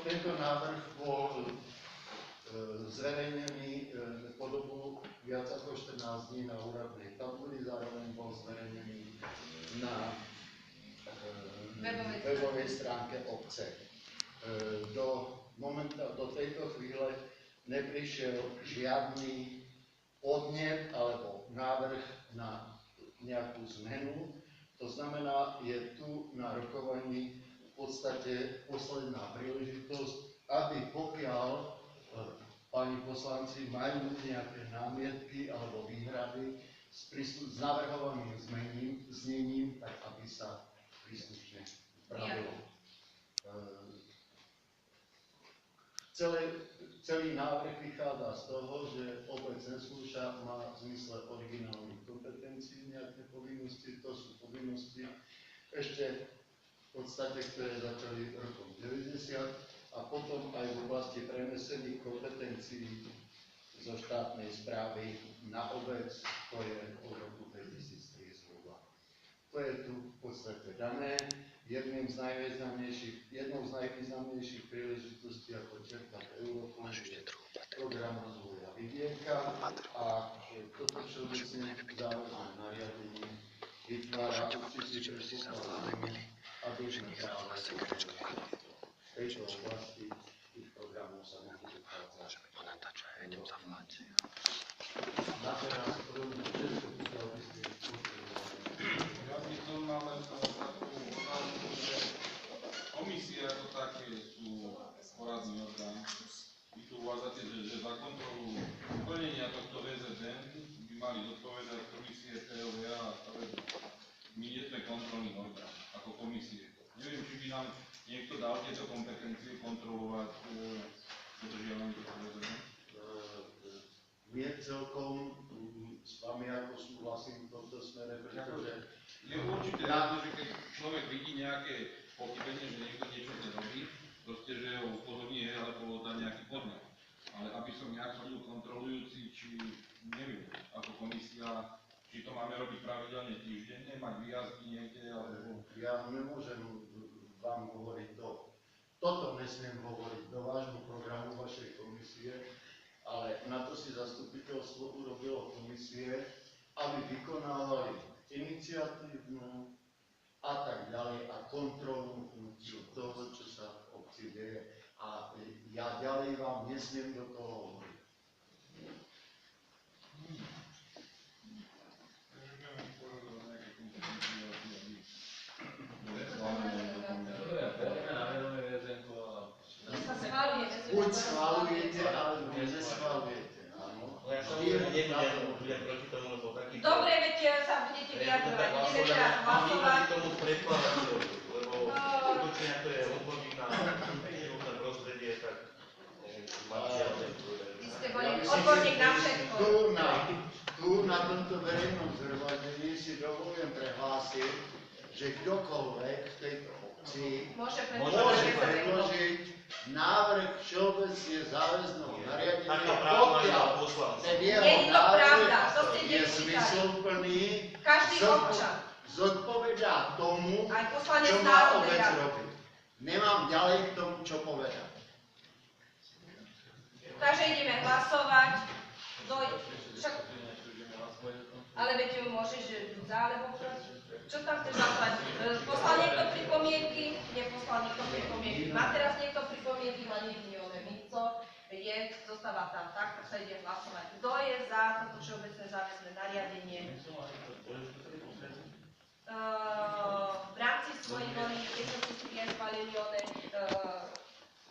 Tento návrh bol zverejnený po dobu viac ako 14 dní na úradnej tabuli, zároveň bol zverejnený na webovej stránke obce. Do tejto chvíle neprišiel žiadny podnet alebo návrh na nejakú zmenu. To znamená, je tu na rokovaní v podstate posledná príležitosť, aby pokiaľ páni poslanci majú nejaké námietky alebo výhrady s navrhovaným znením, tak aby sa príslušne pravilo. Celý návrh vychádza z toho, že obec neskúša má v zmysle originálnych kompetencií nejaké povinnosti. To sú povinnosti ešte v podstate, ktoré začali rokom 90 a potom aj v oblasti prenesených kompetencií zo štátnej správy na obec, to je od roku 2003 zhruba. To je tu v podstate dané. Jednou z najvýznamnejších príležitostí, ako čerpať Európou, je program rozvoja vidieka a toto všeobecne záväzné nariadenie vytvára určitý predpoklad, aby sme práve v tejto oblasti tých programov sa mohli dochádzať. Na teraz podobne všetko pokiaľ by ste ja by som mal len takú otázku, že komisie ako také sú poradný orgán. Vy tu uvádzate, že za kontrolu plnenia tohto VZN by mali zodpovedať komisie TOVA a stavebná. My nie sme kontrolný orgán ako komisie. Neviem, či by nám niekto dal tieto kompetencie kontrolovať dodržiavanie tohto VZN. Nie celkom s vami ako súhlasím v tomto smere, pretože je určite rád, že keď človek vidí nejaké pochybenie, že niekto niečo nerobí, proste, že ho upozorní, alebo dá nejaký podnet. Ale aby som nejak chodil kontrolujúci, či neviem, ako komisia, či to máme robiť pravidelne týždenne, mať výjazdy niekde, alebo... Ja nemôžem vám hovoriť toto nesmiem hovoriť do vášho programu vašej komisie, ale na to si zastupiteľstvo urobilo komisie, aby vykonávali iniciatívnu a tak ďalej a kontrolnú funkciu toho, čo sa v obci deje. A ja ďalej vám nesmiem do toho hovoriť. Buď schválujete, alebo neschválujete. Ja som nebudem proti tomu, lebo taký... Dobre, veď sa budete vyjadrovať, ideme teraz hlasovať. Mám tomu predkladateľovi, lebo skutočne ako je odborník na životné prostredie, tak mám žiadne povedať. Vy ste boli odborník na všetko. Tu na tomto verejnom zhromaždení si dovolujem prehlásiť, že kdokoľvek v tejto obci môže predložiť návrh všeobecne záväzného nariadenia, pokiaľ ten jeho návrh je zmysluplný, zodpovedá tomu, čo má obec robiť. Nemám ďalej k tomu, čo povedať. Takže ideme hlasovať. Ale veď môžeš buď za, alebo proti. Čo tam chceš hlasovať? Poslal niekto pripomienky? Neposlal niekto pripomienky. Má teraz niekto pripomienky? Má nikto co je, zostáva tam tak, sa ide hlasovať. Kto je za toto všeobecné záväzné nariadenie? V rámci svojich volení, keď som si schválili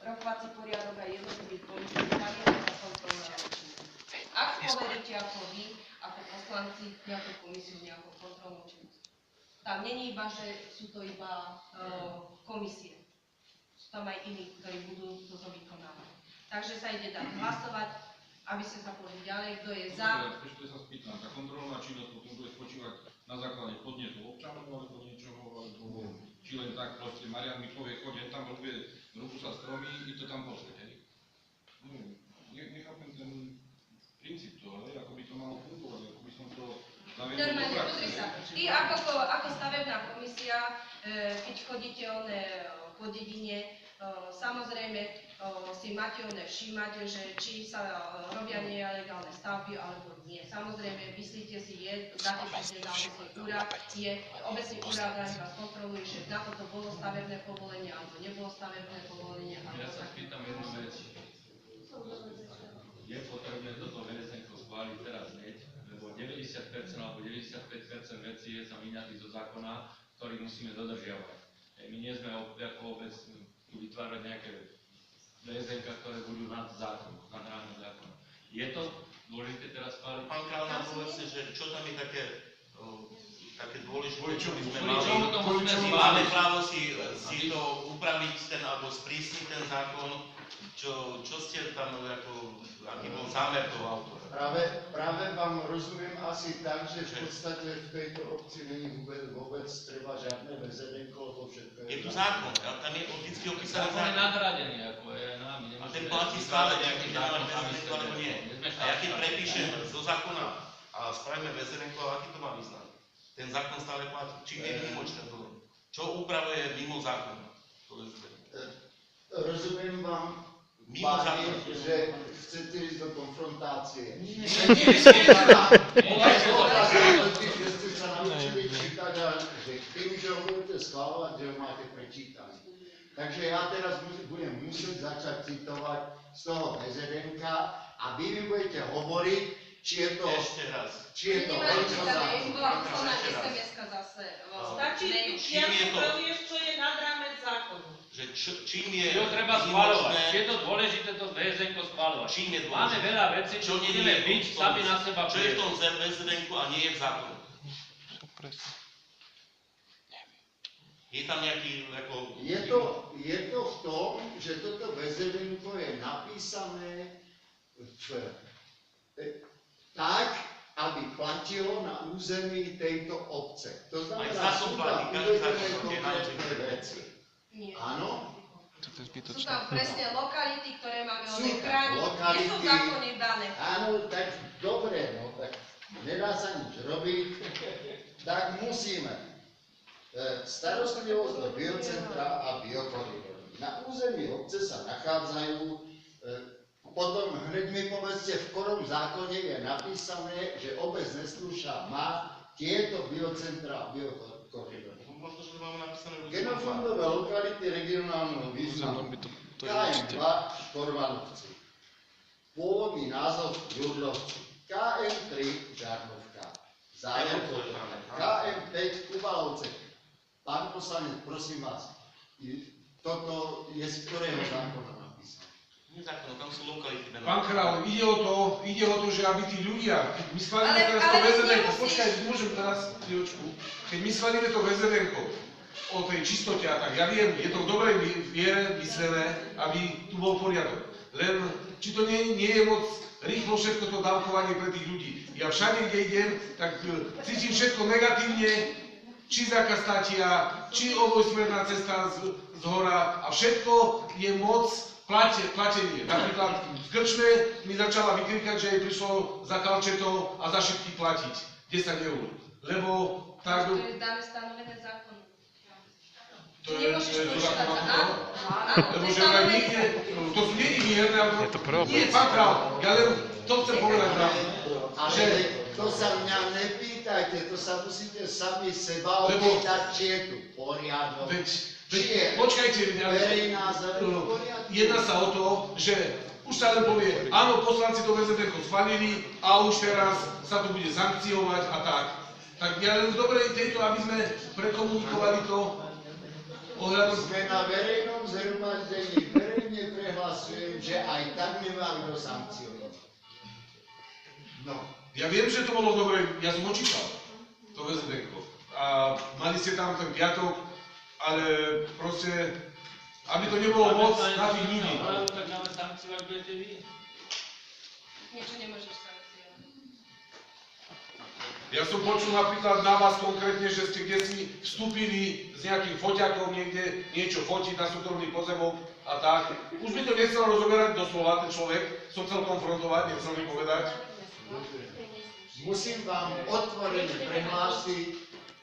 rokovací poriadok aj jednotlivých komisí, nariadenia kontrolné ročiny. Ak povedete ako vy, ako poslanci, nejakú komisiu, nejakú kontrolnú činnosť. Tam není iba, že sú to iba komisie. Sú tam aj iní, ktorí budú toto vykonávať. Takže sa ide dať hlasovať, aby ste sa pohli ďalej, kto je za. Ešte sa spýtam, tá kontrolná činnosť potom bude spočívať na základe podnetu občanov alebo niečoho, alebo či len tak proste Marian mi povie, chodím tam, rúbu sa stromy, i to tam pozrieť. Nechápem ten princíp toho, ako by to malo fungovať, ako by som to zaviedol Normálne, pozri sa. Ty ako stavebná komisia, keď chodíte po dedine, samozrejme si máte všímať, že či sa robia nelegálne stavby alebo nie. Samozrejme, myslíte si, dáte si na obecný úrad, obecný úrad vás kontroluje, že na toto bolo stavebné povolenie alebo nebolo stavebné povolenie. Ja sa pýtam jednu vec. Je potrebné toto VSN schváliť teraz hneď, lebo 90% alebo 95% vecí je sa vyňatých zo zákona, ktorý musíme dodržiavať. My nie sme ako obec tu vytvárať nejaké VSN, ktoré budú nad zákon, nad rámec zákona. Je to dôležité teraz schváliť? Pán Král, nám povedzte, že čo tam je také dôležité, čo by sme máme právo si to upraviť alebo sprísniť ten zákon, čo ste tam, aký bol zámer toho autora? Práve vám rozumiem asi tak, že v podstate v tejto obci není vôbec treba žiadne VZN-ko, to všetko je... Je tu zákon, tam je vždycky opísaný Zákon je zákon. nadradený, ako je námi. A ten platí stále, nejaký zákon VZN-ko alebo nie. A ja keď prepíšem zo zákona a spravíme VZN-ko, aký to má význam? Ten zákon stále platí, či je výnimočné to. Čo upravuje mimo zákona? Rozumiem vám, Mimo páni, zákona. že chcete ísť do konfrontácie. Nie. Že ste sa naučili čítať a že tým, že ho budete schváľovať, že ho máte prečítané. Takže ja teraz budem musieť začať citovať z toho VZN-ka a vy mi budete hovoriť, či je to... Ešte raz. Či je to Nemali veľká čítané, zákon. bola poslaná SMS-ka zase. Stačí tu Čím je to? povieš, čo je nad rámec zákonu. Že čím je Čo treba schváľovať? výnimočné, Je to dôležité to VSN-ko schváľovať. čím je Máme dôležité? veľa vecí, Čo nie budeme je byť v tom- sami na seba Čo je v prieť. tom VZN-ku a nie je v zákone? Je tam nejaký, Je to v tom, že toto VZN-ko je napísané tak, aby platilo na území tejto obce. To znamená, Aj zákon sú platí, tam každý uvedené zákon platí, konkrétne veci. Nie. Áno? Sú tam presne lokality, ktoré máme Sú tam chrániť. Nie sú lokality. zákony dané. Áno, tak dobre, no tak nedá sa nič robiť, tak musíme starostlivosť do biocentra a biokoridory. Na území obce sa nachádzajú, potom hneď mi povedzte, v ktorom zákone je napísané, že obec Neslúša má tieto biocentra a biokoridory. možno, že to máme napísané v Genofondové lokality regionálneho významu. KM2 Škorvanovci. Pôvodný názov Jurlovci. KM3 Žarnovka. Zájemkovka. KM5 Kubalovce. Pán poslanec, prosím vás, toto je z ktorého zákona napísané? Nie zákon, tam sú lokality. Pán Král, ide o to, že aby tí ľudia, my schválime Ale- teraz to ale VZN-ko, nemusíš. počkaj, môžem teraz chvíľočku, keď my schválime to VZN-ko o tej čistote a tak, ja viem, je to v dobrej viere myslené, aby tu bol poriadok. Len, či to nie je moc rýchlo všetko to dávkovanie pre tých ľudí. Ja všade, kde idem, tak cítim všetko negatívne, či zákaz státia, či obojsmerná cesta z hora a všetko je moc platenie. Napríklad v krčme mi začala vykrikať, že jej prišlo za kalčetov a za všetky platiť 10 eur. Lebo tak... To je dané stanovené zákonom. To Ty je nemôžeš to porušovať zákon áno, áno, Lebo to je že vraj stanovené nikde, zákonom. to sú nie výherné, ale... Je to problém. Nie, pán Král, ja len to chcem povedať. Ale Že- to sa mňa nepýtajte, to sa musíte sami seba Lebo- opýtať, či je tu poriadok. Veď, Či je počkajte, ale verejná zelená v poriadku. jedná sa o to, že už sa len povie, áno, poslanci to VZN-ko schválili a už teraz sa to bude sankciovať a tak. Tak ja len v dobrej tejto, aby sme prekomunikovali to ohľadom... Sme na verejnom zhromaždení, verejne prehlasujem, že aj tak nemá kto sankcionovať. No. Ja viem, že to bolo dobre, ja som očítal to VZN-ko. A mali ste tam ten piatok, ale proste, aby to nebolo moc na tých ľudí. Ale tak máme sankciovať budete vy. Niečo nemôžeš sankciovať. Ja som počul napríklad na vás konkrétne, že ste kdesi vstúpili s nejakým foťakom niekde, niečo fotiť na súkromný pozemok a tak. Už by to nechcel rozoberať doslova, ten človek, som chcel konfrontovať, nechcel mi povedať. musím vám otvorene prehlásiť,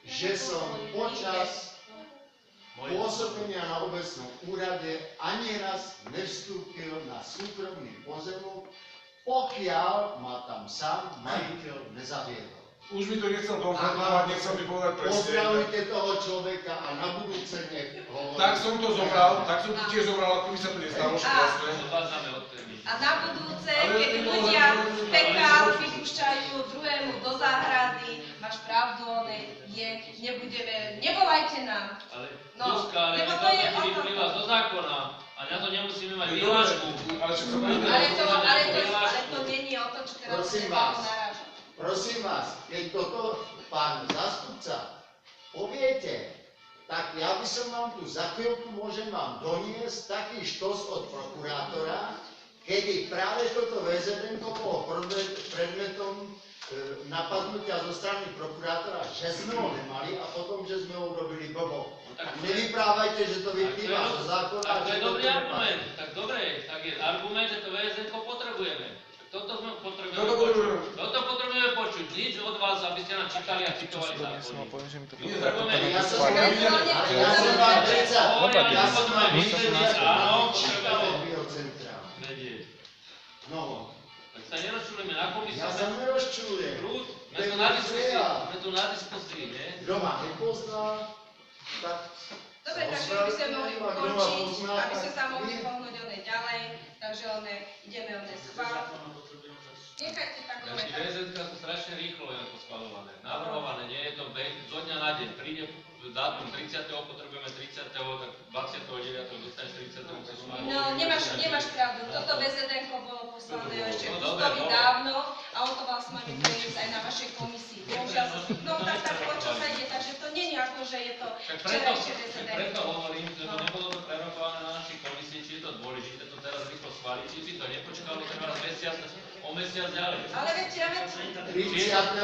že som počas pôsobenia na obecnom úrade ani raz nevstúpil na súkromný pozemok, pokiaľ ma tam sám majiteľ nezaviedol. Už mi to nechcel konfrontovať, nechcel mi povedať presne. Pozdravujte toho človeka a na budúce nech hovorí. Tak som to zobral, tak som to tiež zobral, ako by sa to nestalo, že jasné. Odvádzame od témy. A na budúce, keď ľudia fekál vypúšťajú druhému do záhrady, máš pravdu, nevolajte nám. Ale No, Zuzka, ale lebo to to je je o tom. vyplýva zo zákona a na to nemusíme mať vyhlášku. Ale čo sa Ale to není o to, čo teraz Prosím Pavol vás. naráža. Prosím vás, keď toto pán zástupca poviete, tak ja by som vám tu za chvíľku môžem vám doniesť taký štos od prokurátora, kedy práve toto VZN bolo predmetom napadnutia zo strany prokurátora, že sme ho nemali a potom, že sme ho urobili blbo. tak- Nevyprávajte, že to vyplýva zo zákona. Tak to je že dobrý nepadá. argument. Tak dobre, tak je argument, že to VSN-ko potrebujeme. Toto potrebujeme Toto počuť. potrebujeme. Toto potrebujeme počuť. Nič od vás, aby ste nám čítali a citovali zákony. Nie, Potrebujeme Ja som Ale vám predsa, ja som vám Nič, áno, potrebujeme biocentrál. vedieť. No, Tak sa nerozčulujeme na komisii. ja sa nerozčulujem. Prúd, To je ja. sme tu na diskusii, nie? Kto ma nepozná, tak Dobre, sa takže by sme mohli ospravedlňujem, a kto ma ukončiť, pozná, aby sa tak tam mohli nie. pohnúť ďalej, takže ideme schváliť. Nechajte takové. Naši VZK sú strašne rýchlo len schvaľované. Navrhované, nie je to zo dňa na deň. Príde dátum 30. potrebujeme 30. tak 29. dostaneš 30. musíš schváliť. No, nemáš pravdu. Toto VZN-ko bolo poslané ešte No, Kustovi dobre, no. dávno a on to vlastne má prejsť aj na vašej komisii. Bohužiaľ, no tak o čo sa ide, takže to nie je ako, že je to Tak včerajšie VZN. preto hovorím, že to nebolo to prerokované na našej komisii, či je to dôležité to teraz rýchlo schváliť, či si to nepočkalo treba o mesiac ďalej. Ale veď ja 35.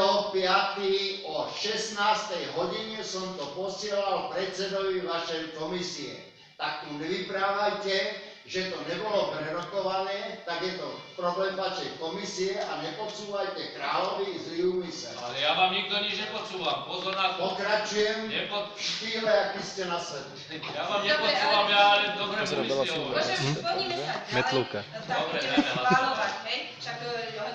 o 16. hodine som to posielal predsedovi vašej komisie. Tak tu nevyprávajte, že to nebolo prerokované, tak je to problém vašej komisie a nepodsúvajte kráľovi zlý úmysel. Ale ja vám nikto nič nepodsúvam, pozor na to. Pokračujem v štýle, aký ste na svetu. Ja vám nepodsúvam, ja ale dobre úmysly hovorím. Môže, skloníme sa ďalej, tak Dobre, ideme dáme schváľovať, hej? Však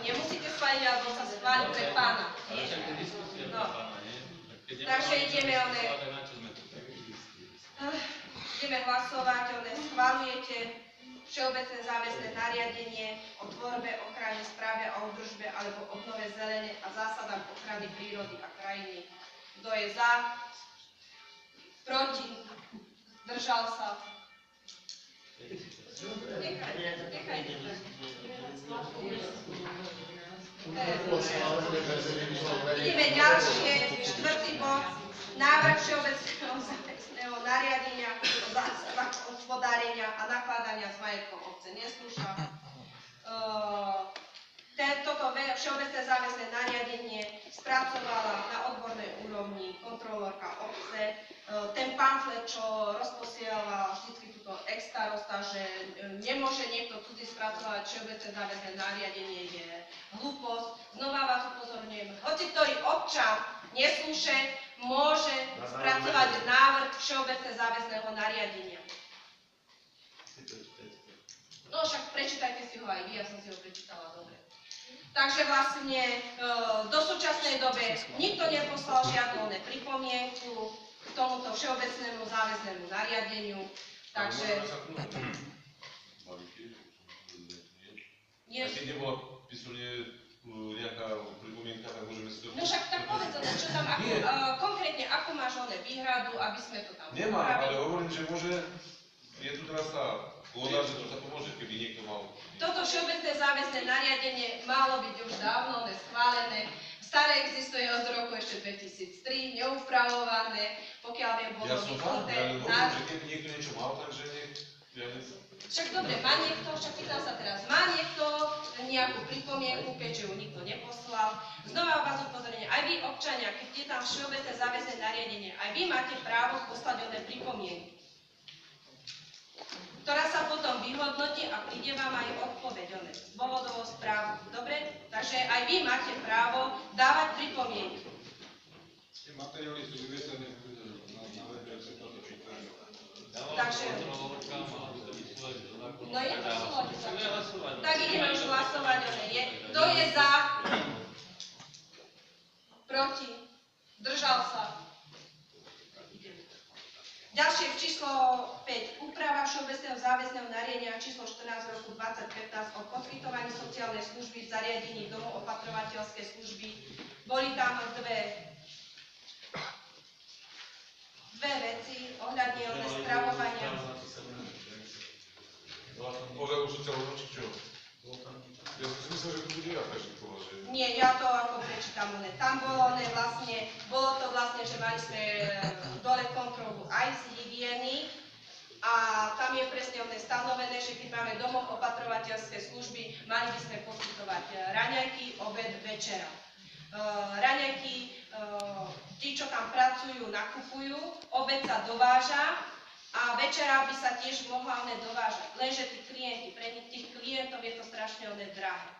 nemusíte schváliť, alebo sa schváli pre pána, Ale nie? však tie diskusie No. pre pána, nie? Keď Takže nemáme ideme, čo ale- diskutovať, tak na čo sme tu? Ideme hlasovať, schváľujete všeobecné záväzné nariadenie o tvorbe, ochrane, správe a údržbe alebo obnove zelene a zásadách ochrany prírody a krajiny. Kto je za? Proti? Zdržal sa? Nechajte. Ideme ďalšie, štvrtý bod. Návrh všeobecného záväzného nariadenia o zásadách hospodárenia a nakladania s majetkom obce neslúša. Toto všeobecné záväzné nariadenie spracovala na odbornej úrovni kontrolórka obce. Ten pamflet, čo rozposielala vždy túto ex-starosta, že nemôže niekto cudzí spracovať všeobecné záväzné nariadenie, je hlúposť. Znova vás upozorňujem, hoci ktorý občan neslúše, môže spracovať návrh všeobecné záväzného nariadenia. No však prečítajte si ho aj vy, ja som si ho prečítala dobre. Takže vlastne do súčasnej dobe nikto neposlal žiadnu pripomienku k tomuto všeobecnému záväznému nariadeniu. Takže nie. A keď nebola písomne nejaká pripomienka, tak môžeme si to... No však tak povedz, čo tam, konkrétne, ako máš výhradu, aby sme to tam Nemám, ale hovorím, že môže, je tu teraz tá kóda, že to sa pomôže, keby niekto mal... Toto všeobecné záväzné nariadenie malo byť už dávno schválené. Staré existuje od roku ešte 2003, neupravované, pokiaľ viem, bolo Ja som fakt, vytknuté ale hovorím, že keby niekto niečo mal, takže ja Však dobre, má niekto, však pýtam sa teraz, má niekto nejakú pripomienku, keďže ju nikto neposlal. Znova vás upozorňujem, aj vy občania, keď je tam všeobecné záväzné nariadenie, aj vy máte právo poslať oné pripomienky, ktorá sa potom vyhodnotí vyhodnotí a príde vám aj odpoveď z dôvodovou správu. Dobre? Takže aj vy máte právo dávať pripomienky. Tie materiály sú vyvesené na webe, ak sa toto čítajú. Takže, no je to súhlasí. Tak ideme už hlasovať o nej. Kto je za? Proti? Zdržal sa? Ďalšie číslo 5. Úprava Všeobecného záväzného nariadenia číslo 14 roku 2015 o poskytovaní sociálnej služby v zariadení domov opatrovateľskej služby. Boli tam dve veci ohľadne stravovania. Ohľadom sociálneho či čo? Ja som si myslel, že to bude ja každý pohľad, že... Nie, ja to ako prečítam. Tam bolo to vlastne, že mali sme dole kontrolu aj z hygieny a tam je presne stanovené, že keď máme domov opatrovateľské služby, mali by sme poskytovať raňajky, obed, večera. Raňajky, tí, čo tam pracujú, nakupujú, obed sa dováža a večera by sa tiež mohla dovážať. Lenže tí klienti, pre tých klientov je to strašne drahé.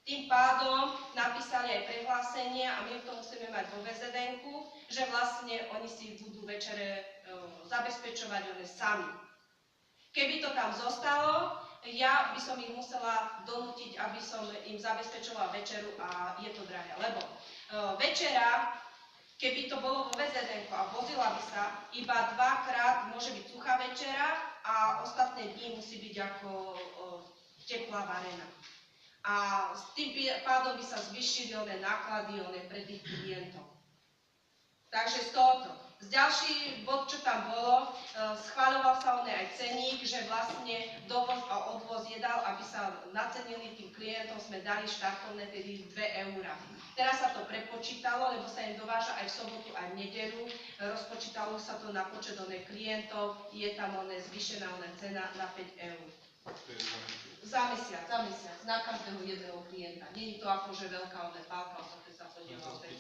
Tým pádom napísali aj prehlásenie a my to musíme mať vo VZN-ku, že vlastne oni si budú večere zabezpečovať sami. Keby to tam zostalo, ja by som ich musela donútiť, aby som im zabezpečovala večeru a je to drahé. Lebo večera, keby to bolo vo VZN-ku a vozila by sa, iba 2-krát môže byť suchá večera a ostatné dni musí byť ako teplá varená. A s tým pádom by sa zvyšili náklady pre tých klientov. Takže z tohoto. Ďalší bod, čo tam bolo, schváľoval sa aj ceník, že vlastne dovoz a odvoz jedál, aby sa nacenili tým klientom, sme dali štartovné tedy 2 eurá. Teraz sa to prepočítalo, lebo sa im dováža aj v sobotu, aj v nedeľu. Rozpočítalo sa to na počet klientov, je tam zvýšená cena na 5 eur. Za mesiac, na každého jedného klienta. Nie je to akože veľká pálka, keď sa podielal vec.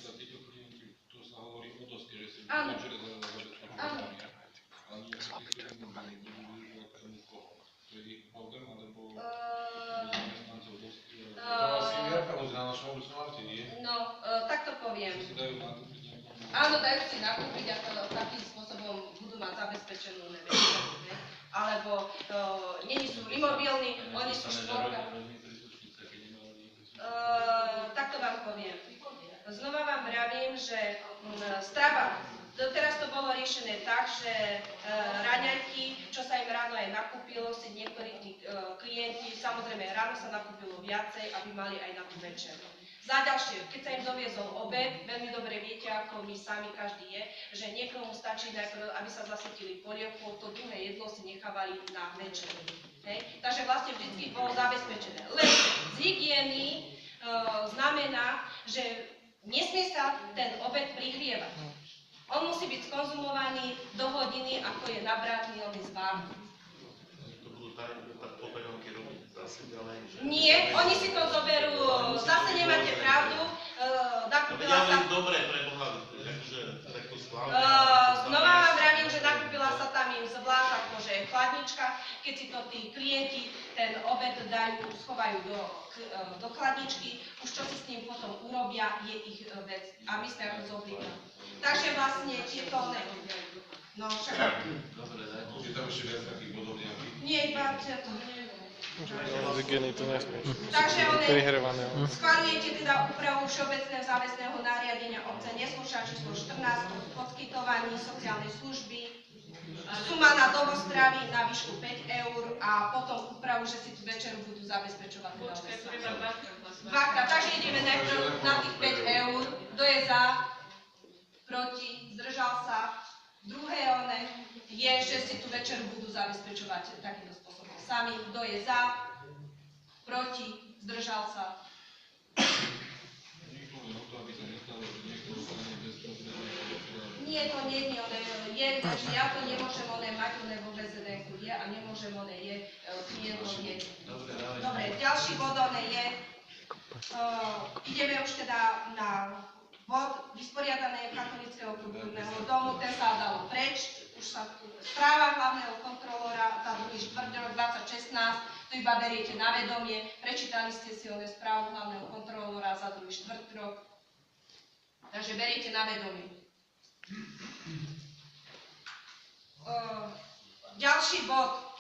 Tu sa hovorí o doske, že si Áno. večer zabezpečovať. Áno. Ale nie sú tí, ktorí nebudú využívať tomu koho. To je ich problém, alebo zamestnancov dosky. To asi Jarka vozí na našom obecnom aute, nie? No, takto poviem. Že si dajú nakúpiť nejakom... Áno, dajú si nakúpiť a takým spôsobom budú mať zabezpečenú večeru. Alebo nie sú imobilní, oni sú štvorka. Takto vám poviem. Znova vám vravím, že strava, doteraz to bolo riešené tak, že raňajky, čo sa im ráno aj nakúpilo, si niektorí tí klienti, samozrejme ráno sa nakúpilo viacej, aby mali aj na tú večeru. Za ďalšie, keď sa im doviezol obed, veľmi dobre viete, ako my sami každý je, že niekomu stačí najprv, aby sa zasytili polievkou, to druhé jedlo si nechávali na večer. Takže vlastne vždy bolo zabezpečené. Len z hygieny znamená, že nesmie sa ten obed prihrievať. On musí byť skonzumovaný do hodiny, ako je nabratný z várny. To budú popeľovky robiť zase ďalej. Nie, oni si to zoberú, zase nemáte pravdu, nakúpila sa... Dobre, pre Boha, akože takto schválne. Znova vám vravím, že nakúpila sa tam im zvlášť akože chladnička, keď si to tí klienti ten obed dajú, schovajú do chladničky, už čo si s ním potom urobia, je ich vec a my sme ako zobrali. Takže vlastne tieto no však... Je tam ešte viac takých bodov nejakých? Nie, iba to... Z hygieny to nesmieš. Takže Prihrevané. schvaľujete teda úpravu Všeobecného záväzného nariadenia obce neskúša číslo 14 o poskytovaní sociálnej služby. Suma na domostravy na výšku 5 eur a potom úpravu, že si tú večeru budú zabezpečovať. Počkaj, to iba Dvakrát, takže ideme najprv na tých 5 eur. Kto je za? Proti? Zdržal sa? Druhé je, že si tú večeru budú zabezpečovať takýmto spôsobom sami. Kto je za? Proti? Zdržal sa? Nikto len o to, aby sa nestalo, že niekto dostane bez Nie, to nie je, takže ja to nemôžem mať vo VZN-ku je a nemôžem klientov je. Dobre, ďalší bod je, ideme už teda na bod vysporiadaného katolického kultúrneho domu, ten sa dalo preč, už sa tu správa hlavného kontrolóra za 2. štvrťrok 2016 iba beriete na vedomie, prečítali ste si one správu hlavného kontrolóra za druhý štvrtrok, takže beriete na vedomie. Ďalší bod,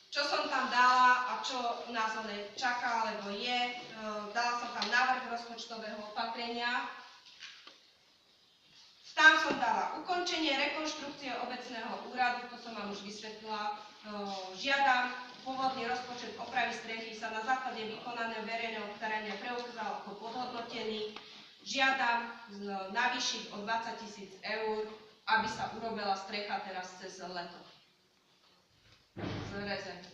čo som tam dala a čo nás čaká, alebo je, dala som tam návrh rozpočtového opatrenia. Tam som dala ukončenie rekonštrukcie obecného úradu, to som vám už vysvetlila. Žiadam, pôvodný rozpočet opravy strechy sa na základe vykonaného verejného obstarania preukázal ako podhodnotený. Žiadam navýšiť o 20 000 eur, aby sa urobila strecha teraz cez leto. Z rezervy.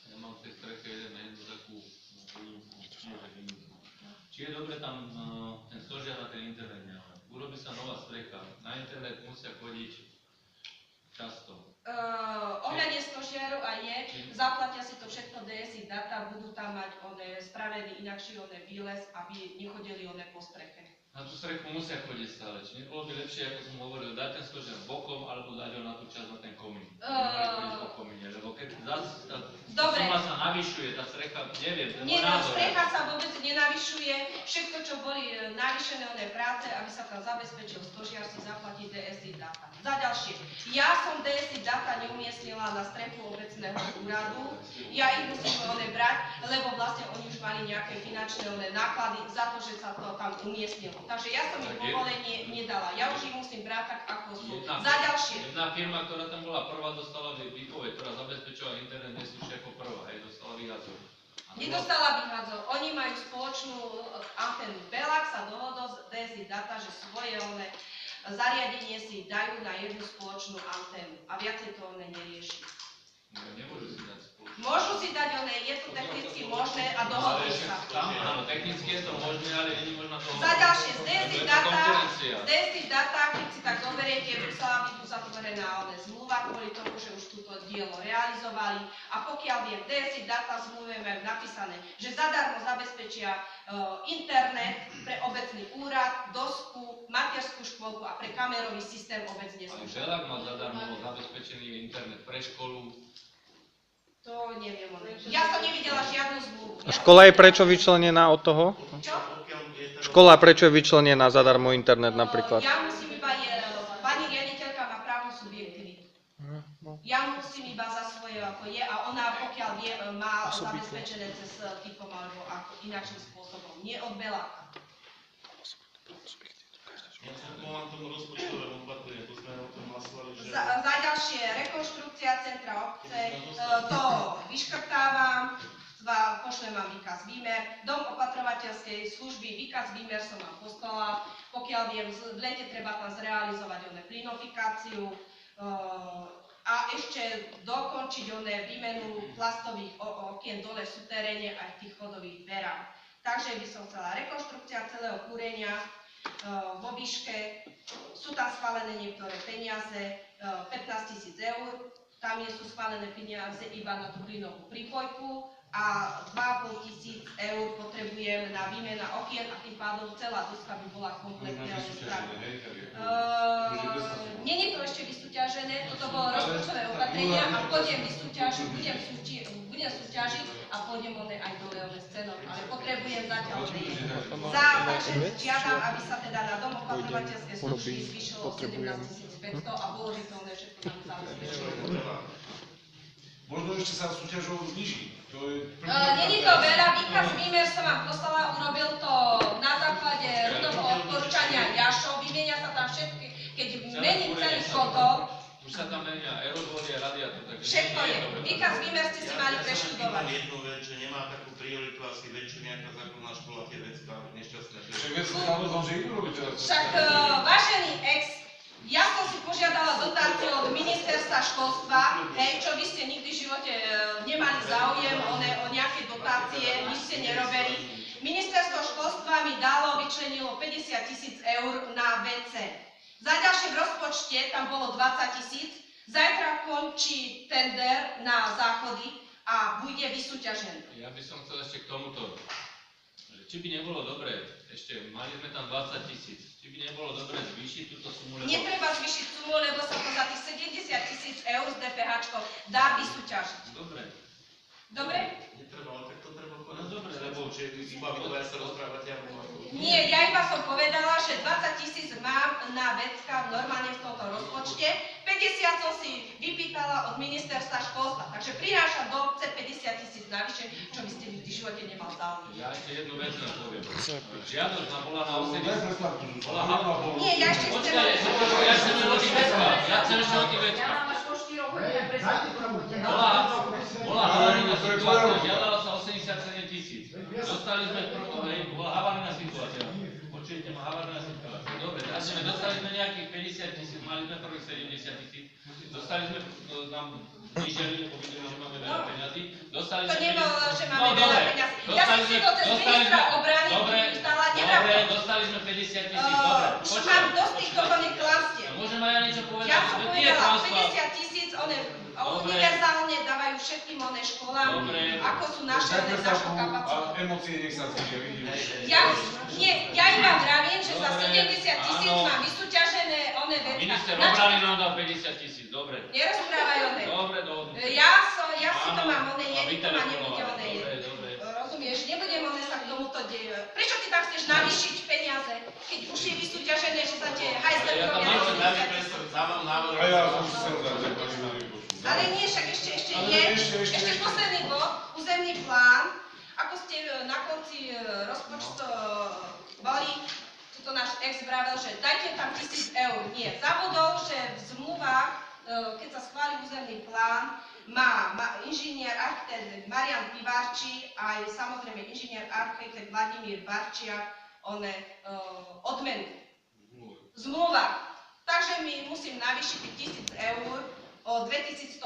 Ja mám v tej streche jednu takú výnimku. Či je dobre tam ten stožiar na ten internet nemáme. Urobí sa nová strecha. Na internet musia chodiť často. Ohľadne stožiaru a zaplatia si to všetko DSI data, budú tam mať spravený inakší výlez, aby nechodili po streche. Na tú strechu musia chodiť stále. Či nebolo by lepšie, ako som hovoril, dať ten stožiar bokom, alebo dať ho na tú časť na ten komín. Nemali chodiť po komíne, lebo keď tá suma sa navyšuje, tá strecha, neviem, to je názor. Strecha sa vôbec nenavyšuje, všetko, čo boli navýšené práce, aby sa tam zabezpečil stožiar, si zaplatí DSI data. Za ďalšie, ja som DSI data neumiestnila na strechu obecného úradu, ja ich musím brať, lebo vlastne oni už mali nejaké finančné náklady za to, že sa to tam umiestnilo. Takže ja som im povolenie nedala. Ja už ich musím brať tak, ako sú. Za ďalšie. Jedna firma, ktorá tam bola prvá, dostala výpoveď, ktorá zabezpečovala internet nesúšie ako prvá, dostala vyhadzov. Nedostala vyhadzov. Oni majú spoločnú anténu. Belak sa dohodol z DSI data, že svoje zariadenie si dajú na jednu spoločnú anténu a viacej to nerieši. Nemôžu si dať spoločnú. Môžu si dať, je to technicky možné a dohodli sa. Tam, áno, technicky je to možné, ale nie je možná toho. Za ďalšie, z DSI data, keď si tak zoberiete, musela byť uzatvorená zmluva kvôli tomu, že už túto dielo realizovali a pokiaľ viem, DSI data zmluve majú napísané, že zadarmo zabezpečia internet pre obecný úrad, dosku, materskú škôlku a pre kamerový systém obecne služby. Ale Belak má zadarmo zabezpečený internet pre školu. To neviem. Ja som nevidela žiadnu zmluvu. Škola je prečo vyčlenená od toho? Čo? Škola prečo je vyčlenená zadarmo internet napríklad? Ja musím iba, pani riaditeľka má právnu subjektivitu. Ja musím iba za svoje ako je a ona pokiaľ vie, má zabezpečené cez typom alebo ako inakším spôsobom. Nie od Beláka. Ja som vám tomu rozpočtovému opatreniu, to sme o tom hlasovali, že... Za ďalšie, rekonštrukcia centra obce, to vyškrtávam, pošlem vám výkaz výmer, dom opatrovateľskej služby, výkaz výmer som vám poslala, pokiaľ viem, v lete treba tam zrealizovať plinofikáciu a ešte dokončiť výmenu plastových okien dole v suteréne aj v tých chodových dverách. Takže by som chcela rekonštrukcia celého kúrenia, vo výške, sú tam schválené niektoré peniaze, 15 000 eur, tam sú schválené peniaze iba na tú plynovú prípojku a 2 500 eur potrebujem na výmena okien a tým pádom celá doska by bola kompletne spravená. Nie je to ešte vysúťažené, toto bolo rozpočtové opatrenia a budem súťažiť a pôjdem aj dole s cenou, ale potrebujem zatiaľ takže žiadam, aby sa teda na dom opatrovateľské služby zvýšilo 17 500 a bolo by to všetko tam zabezpečené. Možno ešte sa súťažou zniží. Není to veľa, výkaz výmer som vám poslala, urobil to na základe ľudovho odporúčania Jašov, vymenia sa tam všetky, keď mení celý kotol. Už sa tam menia aerodvory a radiátor, takže všetko je. Výkaz výmer ste si mali preštudovať. Mám jednu vec, že nemá takú prioritu asi väčšiu nejaká zákonná škola, tie vecká nešťastné. Však, vážený ex, ja som si požiadala dotáciu od ministerstva školstva, čo vy ste nikdy v živote nemali záujem o nejaké dotácie, nič ste nerobili. Ministerstvo školstva mi vyčlenilo 50 000 eur na WC. Za ďalšie v rozpočte tam bolo 20 000, zajtra končí tender na záchody a bude vysúťažený. Ja by som chcel ešte k tomuto, či by nebolo dobre, ešte mali sme tam 20 000, či by nebolo dobre zvýšiť túto sumu, lebo... Netreba zvýšiť sumu, lebo sa to za tých 70 000 eur z DPH dá vysúťažiť. Dobre. Dobre? Netreba, ale tak to treba povedať. No dobre, lebo či iba vy dvaja sa rozprávate, ja Nie, ja iba som povedala, že 20 000 mám na vecka normálne v tomto rozpočte. 50 som si vypýtala od ministerstva školstva, takže prinášam do obce 50 000 navyše, čo by ste v živote nemal záujem. Ja ešte jednu vec len poviem. Žiadosť bola na 80. Nie, ja ešte chcem... Ja chcem o tých veciach. Ja chcem ešte o tých veciach. Bola havarijná situácia, žiadalo sa 87 000. Dostali sme bola havarijná situácia. Počujete ma, havarijná situácia. Dobre, dostali sme nejakých 50 000, mali sme prvých 70 000. Dostali sme nám znižili, lebo videli, že máme veľa peňazí. Dostali To sme nebolo, že máme veľa peňazí. Ja som si to cez ministra obrany vypýtala, nepravda. Dobre, dostali sme 50 000, dobre. Už mám dosť týchto plných klamstiev. Môžem aj ja niečo povedať? Ja som Nie je povedala, klamstvo. 50 000, one univerzálne dávajú všetkým one školám, ako sú naštevné s našou kapacitou. A emócie nech sa zvýšia, vidíš. Ja iba vravím, že za 70 000 mám vysúťažené one vecka. Minister obrany nám dal 50 000, dobre. Nerozprávaj one. Dobre, dobre. Ja si to mám one jedný, to ma nebude one Dobre, jedný. dobre. Rozumieš, nebudem one sa k tomuto deje. Prečo ty tam chceš navýšiť peniaze, keď už je vysúťažené, že sa tie hajzle Ja tam robia nechcem na 80 000? Dávam návrh. A ja som chcel dať, že pani na výpočtu. Ale nie, však ešte Ale je, ešte. ešte posledný bod, územný plán. Ako ste na konci rozpočtu boli, to náš ex vravel, že dajte tam 1000 eur. Nie, zabudol, že v zmluvách, keď sa schváli územný plán, má inžinier architekt Marian Pivarči a aj samozrejme inžinier architekt Vladimír Barčiak odmenu v zmluvách. Takže mi musím navýšiť tých 1000 eur o 2150,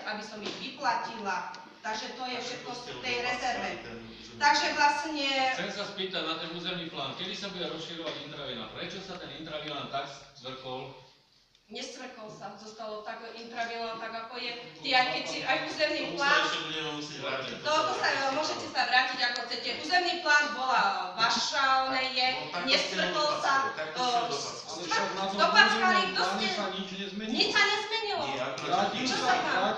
aby som ich vyplatila. Takže to je všetko v tej rezerve. Takže vlastne... Chcem sa spýtať na ten územný plán, kedy sa bude rozširovať intravilán? Prečo sa ten intravilán tak zvrkol? Nestrekol sa, zostalo tak intravilán, tak ako je. Ty aj keď si aj územný plán... Toto sa, môžete sa vrátiť ako chcete. Územný plán bola vaša, ona je, nestrekol sa. Dopackali, kto ste... Nič sa nezmenilo. Čo sa tam?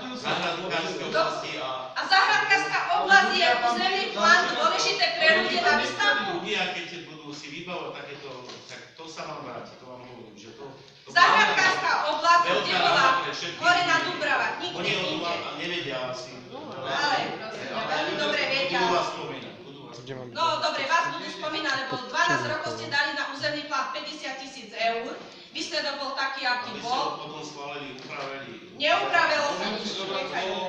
A záhradkárska oblasť je územný plán dôležité pre ľudí na výstavbu. Nie, keď budú si vybavovať takéto, tak to sa vám vráti, to vám hovorím, že to... Záhradkárska oblasť, kde bola hore na Dubrava, nikde Oni o inde. tom nevedia asi. Ale prosím, veľmi dobre vedia. Budú vás spomínať. No dobre, vás budú spomínať, lebo 12 rokov ste dali na územný plán 50 000 eur. Výsledok bol taký, aký Aby ste bol. ho potom schválili, upravili. Neupravilo sa Môžem nič. si zobrať slovo,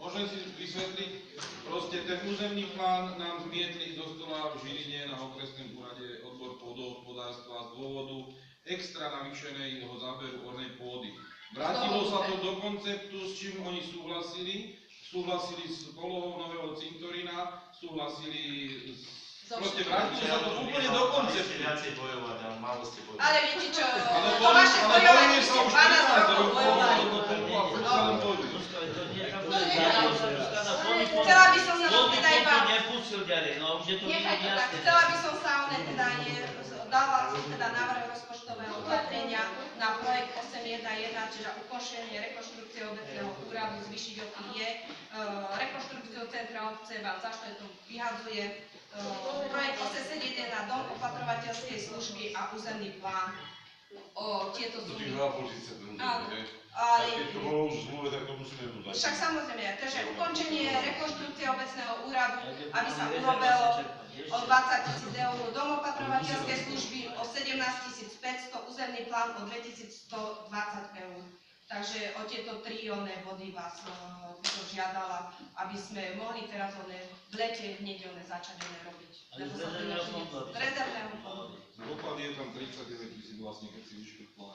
môžem si vysvetliť. Proste ten územný plán nám zmietli zo stola v Žiline na okresnom úrade odbor pôdohospodárstva z dôvodu extra navýšeného záberu ornej pôdy. Vrátilo sa to do konceptu, s čím oni súhlasili. Súhlasili s polohou nového cintorína, súhlasili s... Proste vrátilo sa to úplne do konceptu. Viacej bojovať, ale málo ste bojovať. Ale viete čo, to vaše bojovanie ste 12 rokov bojovali. Chcela by som sa to teda iba... Nechaj to tak, chcela by som sa dala som teda návrh rozpočtového opatrenia na projekt 811, čiže ukončenie rekonštrukcie obecného úradu, zvýšiť o tých je, rekonštrukciu centra obce, vám zašto to vyhadzuje, projekt 871 na dom opatrovateľskej služby a územný plán o tieto To sumy. tých 2,5 ten Áno, hej? ale... Keď to bolo už v zmluve, tak to musíme dodať. Však samozrejme, takže ukončenie rekonštrukcie obecného úradu, aby sa urobilo o 20 000 eur, dom opatrovateľskej služby o 17 500, územný plán o 2120 eur. Takže o tieto tri body vás žiadala, aby sme mohli teraz v lete hneď začať robiť. Z rezervného fondu. Doklad je tam 39 000 vlastne, keď si vyškrtla.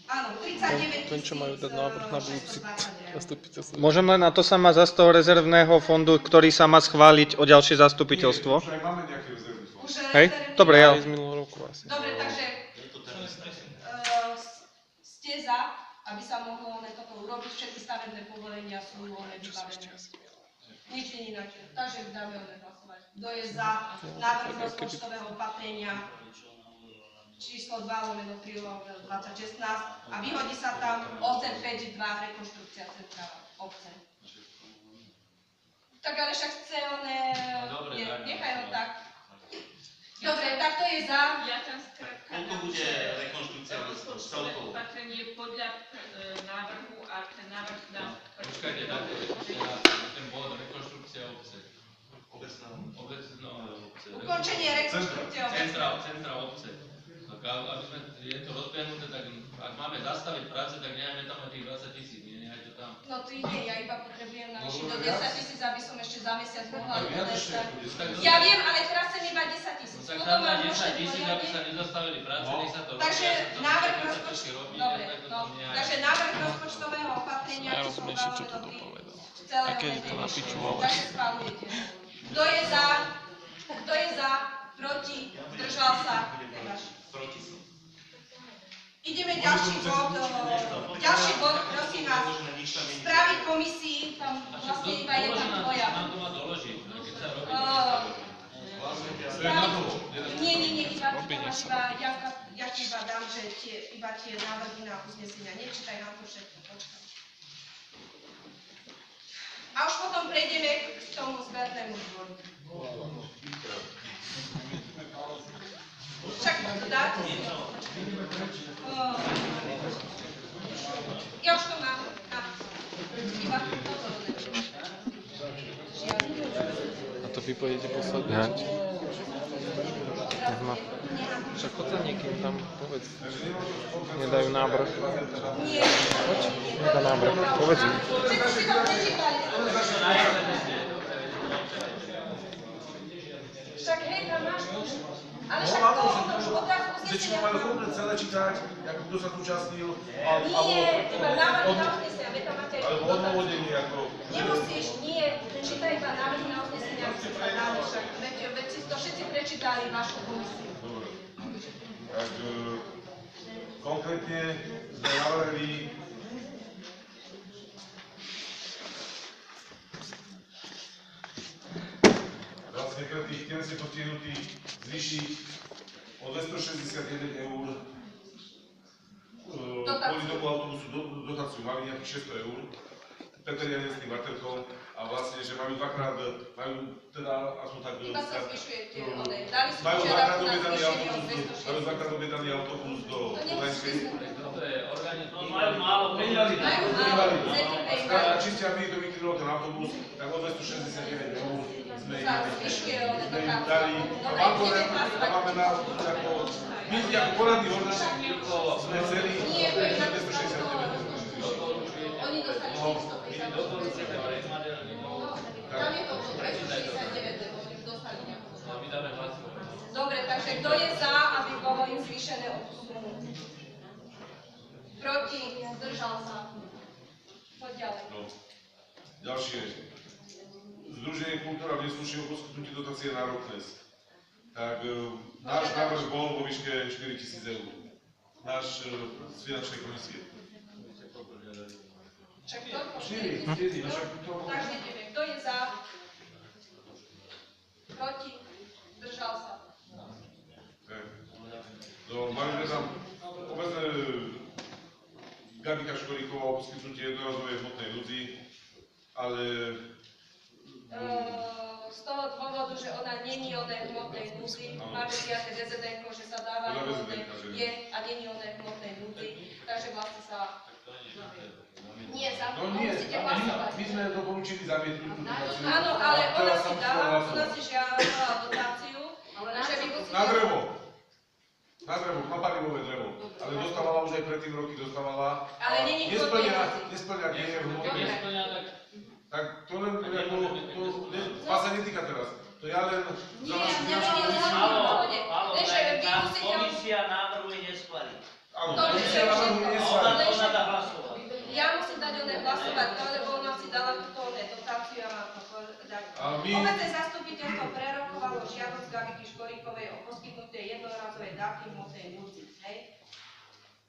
Áno, 39 Ten, čo majú dať návrh na budúci 620 eur. Môžem len, a to sa má za z toho rezervného fondu, ktorý sa má schváliť o ďalšie zastupiteľstvo? Už aj máme nejaké rezervy. Už Hej? rezervný Dobre, ja fond. z minulého roku asi. Dobre, takže ste za, aby sa mohlo toto urobiť, všetky stavebné povolenia sú vybavené. Nič nie je ináč. Takže dáme hlasovať. Kto je za návrh rozpočtového opatrenia číslo 2/3/2016 a vyhodí sa tam 852 rekonštrukcia centra obce. Tak ale však chce one... No dobre, nie, tak. nechaj ho tak. Dobre, tak to je za. Ja tam skrátka Koľko bude rekonštrukcia rozpočtové celkovo? opatrenie podľa návrhu a ten návrh dám. Počkajte, dáte ten bod rekonštrukcia obce. Obecná. Obce. Ukončenie rekonštrukcie obce. Centra obce. Tak aby sme, je to rozbehnuté, tak ak máme zastaviť práce, tak nechajme tam aj tých 20 000, nechajte tam. No to ide, ja iba potrebujem navýšiť do 10 000, aby som ešte za mesiac mohla Tak viac ešte podať. ako 10 000. Ja viem, ale teraz chcem iba 10 000. No tak Potom tam na mám 10 môžem 000, aby poriadne. sa nezastavili práce, No. nech sa to robí. Takže ja som návrh tam rozpočtu. robí, Dobre, tak to no. tam nechajme. Takže návrh rozpočtového opatrenia, čo som dala do celého. A keď je to na piču, takže schválujete. Kto je za, proti, zdržal sa, Proti. Ideme ďalší bod, prosím vás, správy komisii, tam vlastne iba jedna tvoja. Nám to má doložiť, keď sa robí, Nie, iba ja ti iba dám, že iba tie návrhy na uznesenia, nečítaj nám to všetko, počkaj. A už potom prejdeme k tomu zbernému dvoru. Však to dáte si. Ja už to mám. Iba toto A to vy pôjdete posledne. Však poď za niekým tam, povedz. Nedajú návrh. Nie. Poď, nedá návrh, povedz mi. Všetci si to prečítali. Však hej, tam máš. Ale však to odrazu Že či uznesenia. mali úplne celé čítať, ako kto sa zúčastnil, Nie, iba návrhy na uznesenia, veď tam máte alebo odôvodnenie, ako... Nemusíš, nie, čítaj iba návrhy na uznesenia, ako sa dáme však. Veď si to všetci prečítali vašu komisiu. Dobre. Tak konkrétne sme navrhli vlastne pre tých telesne postihnutých zvýšiť o 261 eur kvôli tomu autobusu dotáciu mali nejakých 600 eur. Peter Jan s tým baterkom a vlastne, že majú dvakrát, majú teda, aspoň tak... Iba sa zvyšujete, dali si Majú požiadavku dvakrát na zvýšenie o majú 260. dvakrát objednaný autobus do Kodaňskej. to je organizmus. No majú málo peniazy. Majú málo, zetím Skrátka, či ste, aby to vykrývalo ten autobus, tak o 269 eur sme sa zvyšuje o sme im dotáciu. dali. No A tak vám to ideme a hlasovať. máme na ako, my ako poradný orgán sme chceli Nie, to je na 269 eur. Oni dostali 450. Tam je to 269, lebo oni už dostali nejakú sumu. Dobre, takže kto je za, aby bolo im zvýšené o tú sumu? Proti, zdržal sa. Poď ďalej. No. Ďalšie. Združenie Kultúra v nesluší o poskytnutie dotácie na Rockness. Tak náš návrh bol vo výške 4 000 eur. Náš z finančnej komisie. Však toľko. 4, no však to... Takže ideme. Kto je za? Proti, zdržal sa. No, mali sme tam obecné Gabika Školíková o poskytnutie jednorazovej hmotnej núdzi, ale Z toho dôvodu, že ona není o tej hmotnej núdzi, máme prijaté DZD-ko, že sa dáva Podľa hmotnej, VZD-ka, že nie. je a není o tej hmotnej núdzi, takže vlastne sa... Nie, za no to nie, musíte hlasovať. my sme doporučili zamietnúť tú dotáciu. Áno, ale A ona teraz si sa dala, musela ona si žiadala dotáciu, že vy musíte... Na drevo. Na drevo, na palivové drevo. Ale dostávala už aj predtým roky, dostávala. Ale není hmotnej Nesplňa, nie je hmotné. Dobre. Tak to len, ako, vás sa netýka teraz. To ja len za našu finančnú komisiu. Komisia návrhuje neschváliť. Áno, Dobre, komisia navrhuje A neschváliť. ona dá hlasovať. Ja musím dať o nej hlasovať, lebo ona si dala túto dotáciu a má to dať. A my... Obecné zastupiteľstvo prerokovalo žiadosť Gabiky Školíkovej o poskytnutie jednorazovej dávky hmotnej núdzi. Hej?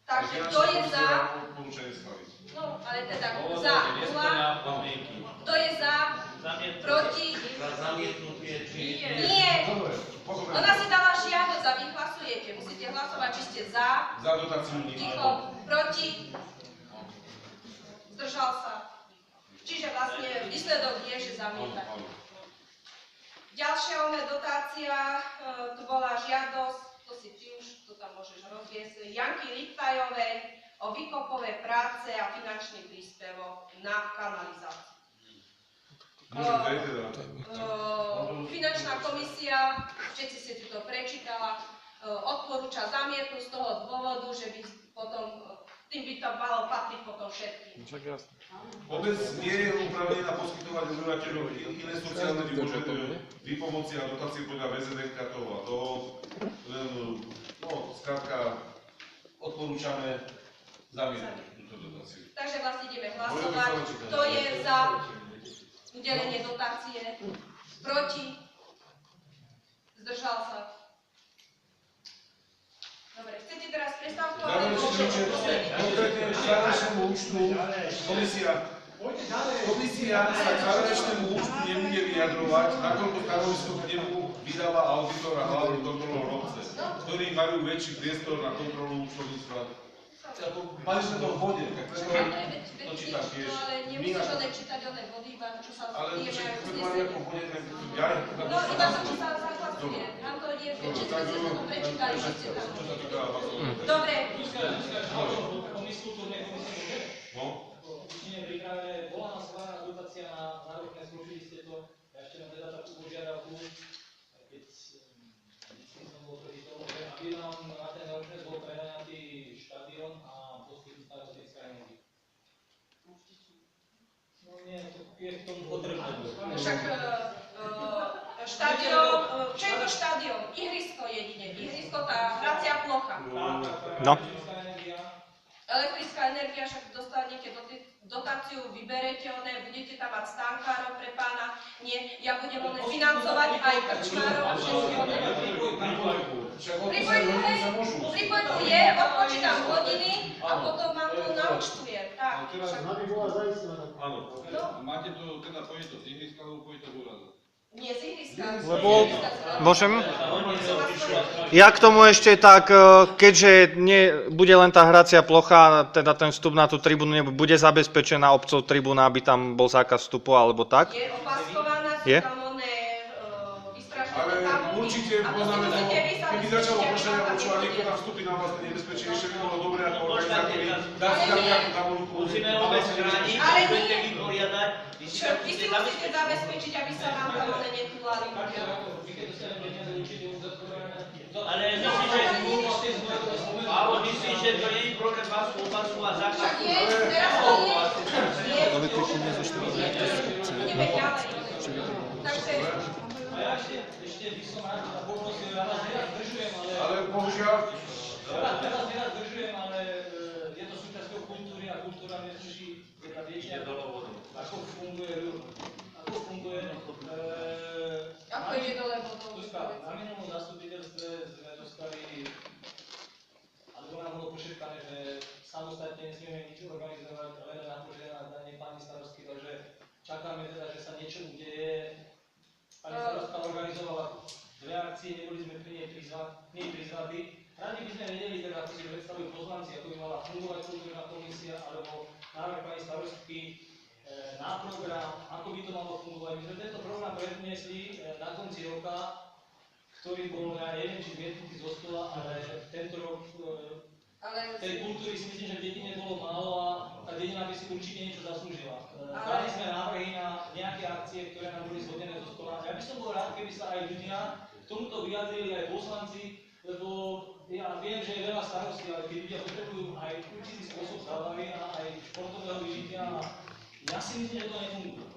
Takže kto je za? No, ale teda za nula. Kto je za? Proti? Za zamietnutie, či... Nie. Dobre, pochopíme. Ona si dala žiadosť a vy hlasujete. Musíte hlasovať, či ste za. Za dotáciu nič. Ticho. Proti? Zdržal sa. Čiže vlastne vy výsledok je, že zamietajú. Ďalšia dotácia, tu bola žiadosť, to si ty už, to tam môžeš rozviesť, Janky Liptajovej o výkopové práce a finančný príspevok na kanalizáciu. Finančná komisia, všetci si to prečítala, odporúča zamietnúť z toho dôvodu, že by potom, tým by to malo patriť potom všetkým. Obec nie je oprávnená poskytovať obyvateľom iné sociálne výpomoci a dotácie podľa VZNK toho a toho. No, skrátka, odporúčame zamietnúť túto dotáciu. Takže vlastne ideme hlasovať. Kto je za udelenie dotácie? Proti? Zdržal sa? Dobre, chcete teraz prestávku? Konkrétne k záverečnému účtu komisia sa k záverečnému účtu nebude vyjadrovať, nakoľko stanovisko k nemu vydáva auditor a hlavný kontrolór obce, ktorí majú väčší priestor na kontrolu účtovníctva. Mali sme to v bode, tak preto to čítam tiež. Ale nemusíš čítať body, iba čo sa ale je však v sme mali ako v bode, tak ja... No, iba to, čo sa zahlasuje. Nám to je, všetci sme si to prečítali, že ste tam. Dobre. No? Bola na schválená dotácia na národné zrušili ste to, ja ešte mám teda takú požiadavku, keď som bol proti tomu, že aby nám na ten národné bol prenaňatý štadión a poskytnúť starostlivská energia. No nie, to je v tom potrebné. Však štadión, čo je to štadión? Ihrisko jedine, ihrisko, tá hracia plocha. No. Elektrická energia, však dostanete dotáciu, vyberete budete tam mať stánkárov pre pána, nie, ja budem financovať aj krčmárov a všetky Pripojku je, odpočítam hodiny a potom vám to naúčtujem. Tak, Áno. Máte to teda pojeť to z ihriska, alebo pojeť to z úradu? nie z ihriska. Lebo, môžem? Ja k tomu ešte tak, keďže bude len tá hracia plocha, teda ten vstup na tú tribúnu bude zabezpečená obcov tribúna, aby tam bol zákaz vstupu alebo tak? Je opaskovaná, sú Je? tam vystražené Ale tabulky. určite poznáme to, keby začalo pršať a počúva niekto tam vstúpi na vlastné nebezpečnejšie, by bolo dobré ako organizátori dať si tam nejakú tabulku. Musíme obec chrániť, Ale budete nie. vyporiadať. Vy si musíte zabezpečiť, aby sa vám tam netúlali ľudia. Ale myslíš, že to nie je problém vás opasu a zákaz? Však je, teraz to nie. Ale ty tu ideme ďalej. Takže... A ja ešte by som rád na poprosil, ja vás nerad zdržujem, Ale bohužiaľ... Ja vás nerad zdržujem, ale je to súčasťou kultúry a kultúra netuší, teda viete, ako funguje. Ako ide dole vodou? Na minulom zastupiteľstve sme dostali, alebo nám bolo pošetkané, že samostatne nesmieme nič organizovať, len na to, že nás dane pani starostky, takže čakáme teda, že sa niečo udeje. Pani starostka organizovala 2 akcie, neboli sme pri nej prizvatí. Radi by sme vedeli, teda, ako si predstavujú poslanci, ako by mala fungovať kultúrna komisia, alebo návrh pani starostky na program, ako by to malo fungovať. My sme tento program predniesli na konci roka, ktorý bol, ja neviem, či zmietnutý zo stola, ale tento rok tej kultúry si myslím, že v dedine bolo málo a tá dedina by si určite niečo zaslúžila. Dali sme návrhy na nejaké akcie, ktoré nám boli zhodené zo stola. Ja by som bol rád, keby sa aj ľudia k tomuto vyjadrili, aj poslanci, lebo ja viem, že je veľa starostí, ale keď ľudia potrebujú aj určitý spôsob zábavy a aj športového vyžitia, ja si myslím, že to nefunguje.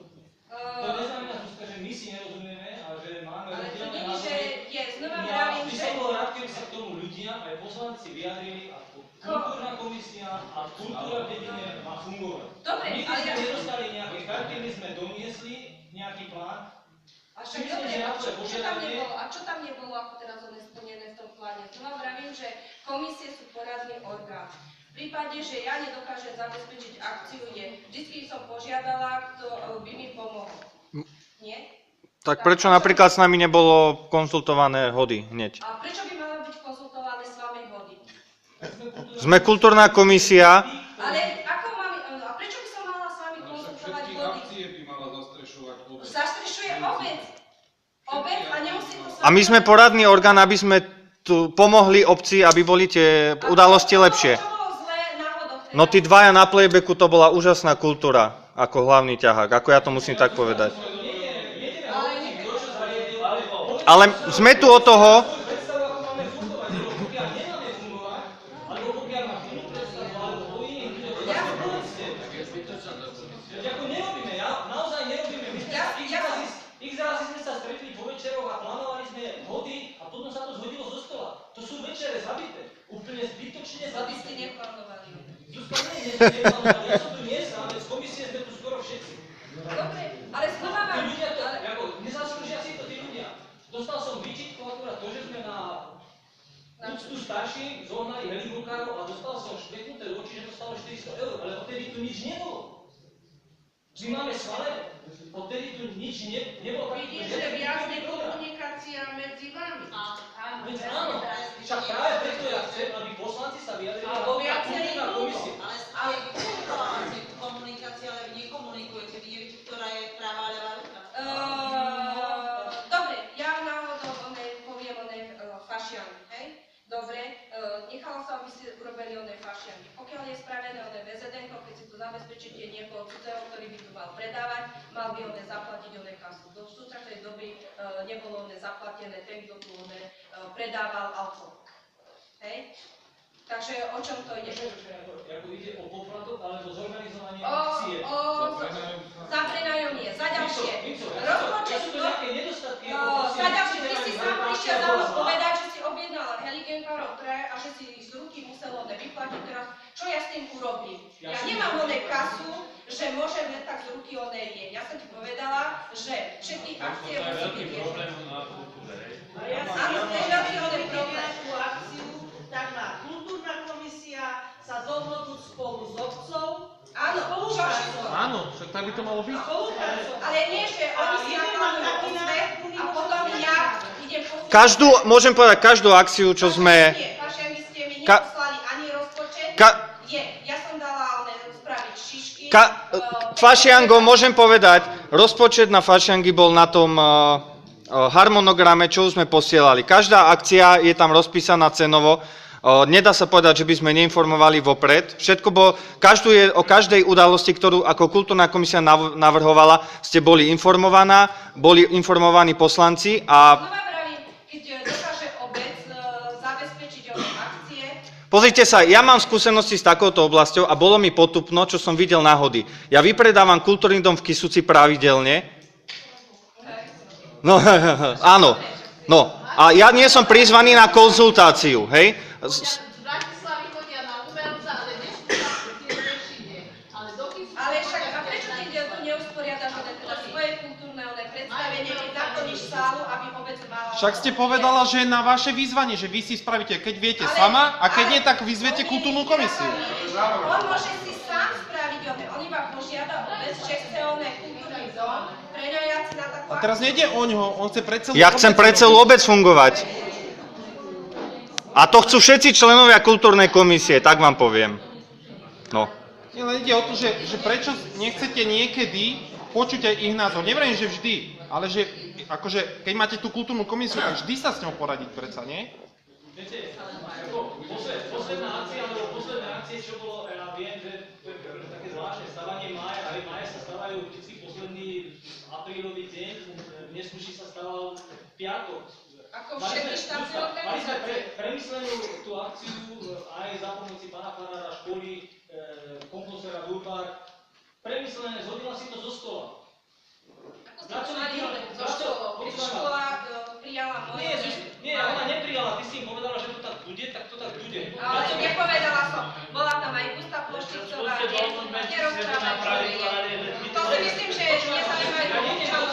To neznamená, že my si nerozumieme a že máme rozdielne názory. Ja by som bol rád, keby sa k tomu ľudia, aj poslanci vyjadrili, ako kultúrna komisia a kultúra v dedine má fungovať. My sme nedostali nejaké karty, my sme doniesli nejaký plán. A však dobre, čo tam nebolo, ako teraz splnené v tom pláne? Tu vám vravím, že komisie sú poradný orgán. V prípade, že ja nedokážem zabezpečiť akciu, vždy som požiadala, kto by mi pomohol. Nie? Tak prečo napríklad s nami nebolo konzultované hody hneď? A prečo by malo byť konzultované s vami hody? Sme kultúrna komisia. Ale ako máme, a prečo by som mala s vami konzultovať hody? Či by mala zastrešovať obec? Zastrešuje obec. Obec a nemusí to sa... A my sme poradný orgán, aby sme tu pomohli obci, aby boli tie udalosti lepšie. Čo bolo zlé náhodou? No tí dvaja na playbacku, to bola úžasná kultúra, ako hlavný ťahák, ako ja to musím tak povedať. Ale sme tu od toho, Aby ste neplánovali. Ja som tu dnes, ale z komisie sme tu skoro všetci. Dobre, ale znova vám... Tí ľudia to, ako, nezaslúžia si to tí ľudia. Dostal som výčitku akurát to, že sme na úctu starších zohnali heliburkárov a dostal som špeknuté oči, že to stalo 400 €, ale odtedy tu nič nebolo. My máme schválené, odtedy tu nič nebolo. Vidíš, že viac nekomunikácia medzi vami. Veď áno, však práve preto ja chcem, aby poslanci sa vyjadrili Alebo na viacej kultúrna komisia. Ale vy komunikácia, ale vy nekomunikujete, vy neviete, ktorá je práva a ľavá ruka. Dobre, ja náhodou poviem fašianky, hej? Dobre, nechala sa, aby ste urobili fašianky. Pokiaľ je spravené VZN, keď si to zabezpečíte niekoho cudzého, ktorý by tu mal predávať, mal by zaplatiť kasu. Do súčasnej doby nebolo zaplatené ten, kto tu predával alkohol. Hej? Takže o čom to ide? Ako ide o poplatok alebo zorganizovanie akcie? Za prenajomie, za ďalšie. Rozpočet, sú to nejaké nedostatky? Za ďalšie, ty si sám prišiel za mnou povedať, že si objednala heligentárov a že si ich z ruky musel vyplatiť teraz. Čo ja s tým urobím? Ja nemám kasu, že môžem tak z ruky rieť. Ja som ti povedala, že všetky akcie musí byť problém na kultúre. Áno, to je veľký problém. Tak má kultúrna komisia sa zohodnúť spolu s obcov. Áno, čo všetko? Áno, však tak by to malo byť. Ale nie, že oni si nakladujú úsmech a potom ja idem poslúchať. Každú, môžem povedať, každú akciu, čo sme... Vašemi ste mi neposlali ani rozpočet. Ja som dala spraviť šišky. Fašiango, môžem povedať, rozpočet na fašiangy bol na tom harmonograme, čo už sme posielali. Každá akcia je tam rozpísaná cenovo. Nedá sa povedať, že by sme neinformovali vopred. Všetko bolo, o každej udalosti, ktorú ako kultúrna komisia navrhovala, ste boli informovaní poslanci a... Znova pravím, keď dokáže obec zabezpečiť akcie... Pozrite sa, ja mám skúsenosti s takouto oblasťou a bolo mi potupno, čo som videl náhody. Ja vypredávam kultúrny dom v Kysuci pravidelne. No, áno. No, a ja nie som prizvaný na konzultáciu, hej? Z Bratislavy chodia na umelca, ale neskúšajú tie riešenie. Ale však a prečo ty tu neusporiadaš teda svoje kultúrne predstavenie, keď naplníš sálu, aby obec mala... Však ste povedala, že na vaše výzvanie, že vy si spravíte, keď viete sama, a keď nie, tak vyzviete kultúrnu komisiu. On môže si sám spraviť, on iba požiada obec, že chce kultúrny dom, prenajať si na takú... A teraz nejde o ňoho, on chce pre celú Ja chcem pre celú obec fungovať. A to chcú všetci členovia kultúrnej komisie, tak vám poviem. No. Nie, len ide o to, že prečo nechcete niekedy počuť aj ich názor. Nevrejím, že vždy, ale že akože, keď máte tú kultúrnu komisiu, tak vždy sa s ňou poradiť predsa, nie? Viete, ako posledná akcia, alebo posledné akcie, čo bolo, ja viem, že to je také zvláštne stavanie mája, aj máje sa stavajú vždy posledný aprílový deň, nesluší sa staval piatok. Ako všetky štátne Mali sme organizácie. premyslenú tú akciu aj za pomoci pána farára školy, kompozera Burbák. Premyslené, zhodila si to zo stola. Ako ste to mali zo školou? Keď škola prijala moje... Nie, ona neprijala, ty si im povedala, že to tak bude, tak to tak bude. Ale nepovedala som. Bola tam aj Gustav Plošticová, nerozprávať. To si myslím, že nezaujímajú občanov.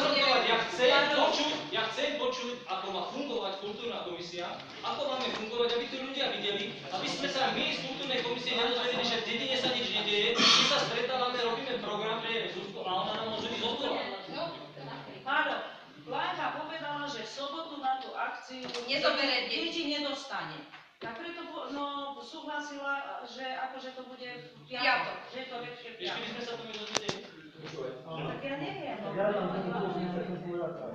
Ja chcem počuť, ako má fungovať kultúrna komisia, ako máme fungovať, aby tu ľudia videli, aby sme sa my z kultúrnej komisie nedozvedeli, že v dedine sa nič nedieje, my sa stretávame, robíme program, že je Zuzko a ona nám môže byť zo stola. Áno, vláda povedala, že v sobotu na tú akciu deti nedostane. Tak preto súhlasila, že akože to bude v piatok, že je to lepšie v Ešte by piatok. sme sa tomu dozvedeli. Tak ja neviem. Ja tam chcem povedať tak.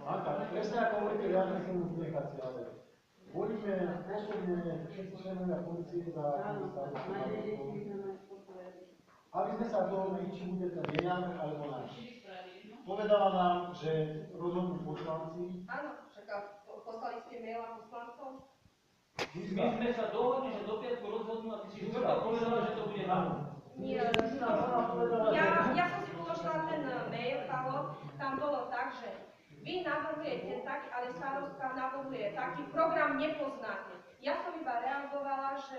Anka, presne ako hovoríte, ja nechcem komunikácia, ale volíme osobne všetci členovia policie za starostu na aby sme sa dohodli, či bude ten jej návrh alebo náš. Povedala nám, že rozhodnú poslanci. Áno, však poslali ste maila poslancom. My sme sa dohodli, že do piatku rozhodnú a ty si štvrtok povedala, že to bude ráno. Nie, ja som si položila ten mail, Pavol, tam bolo tak, že vy navrhujete taký, ale starostka navrhuje taký program nepoznáte. Ja som iba reagovala, že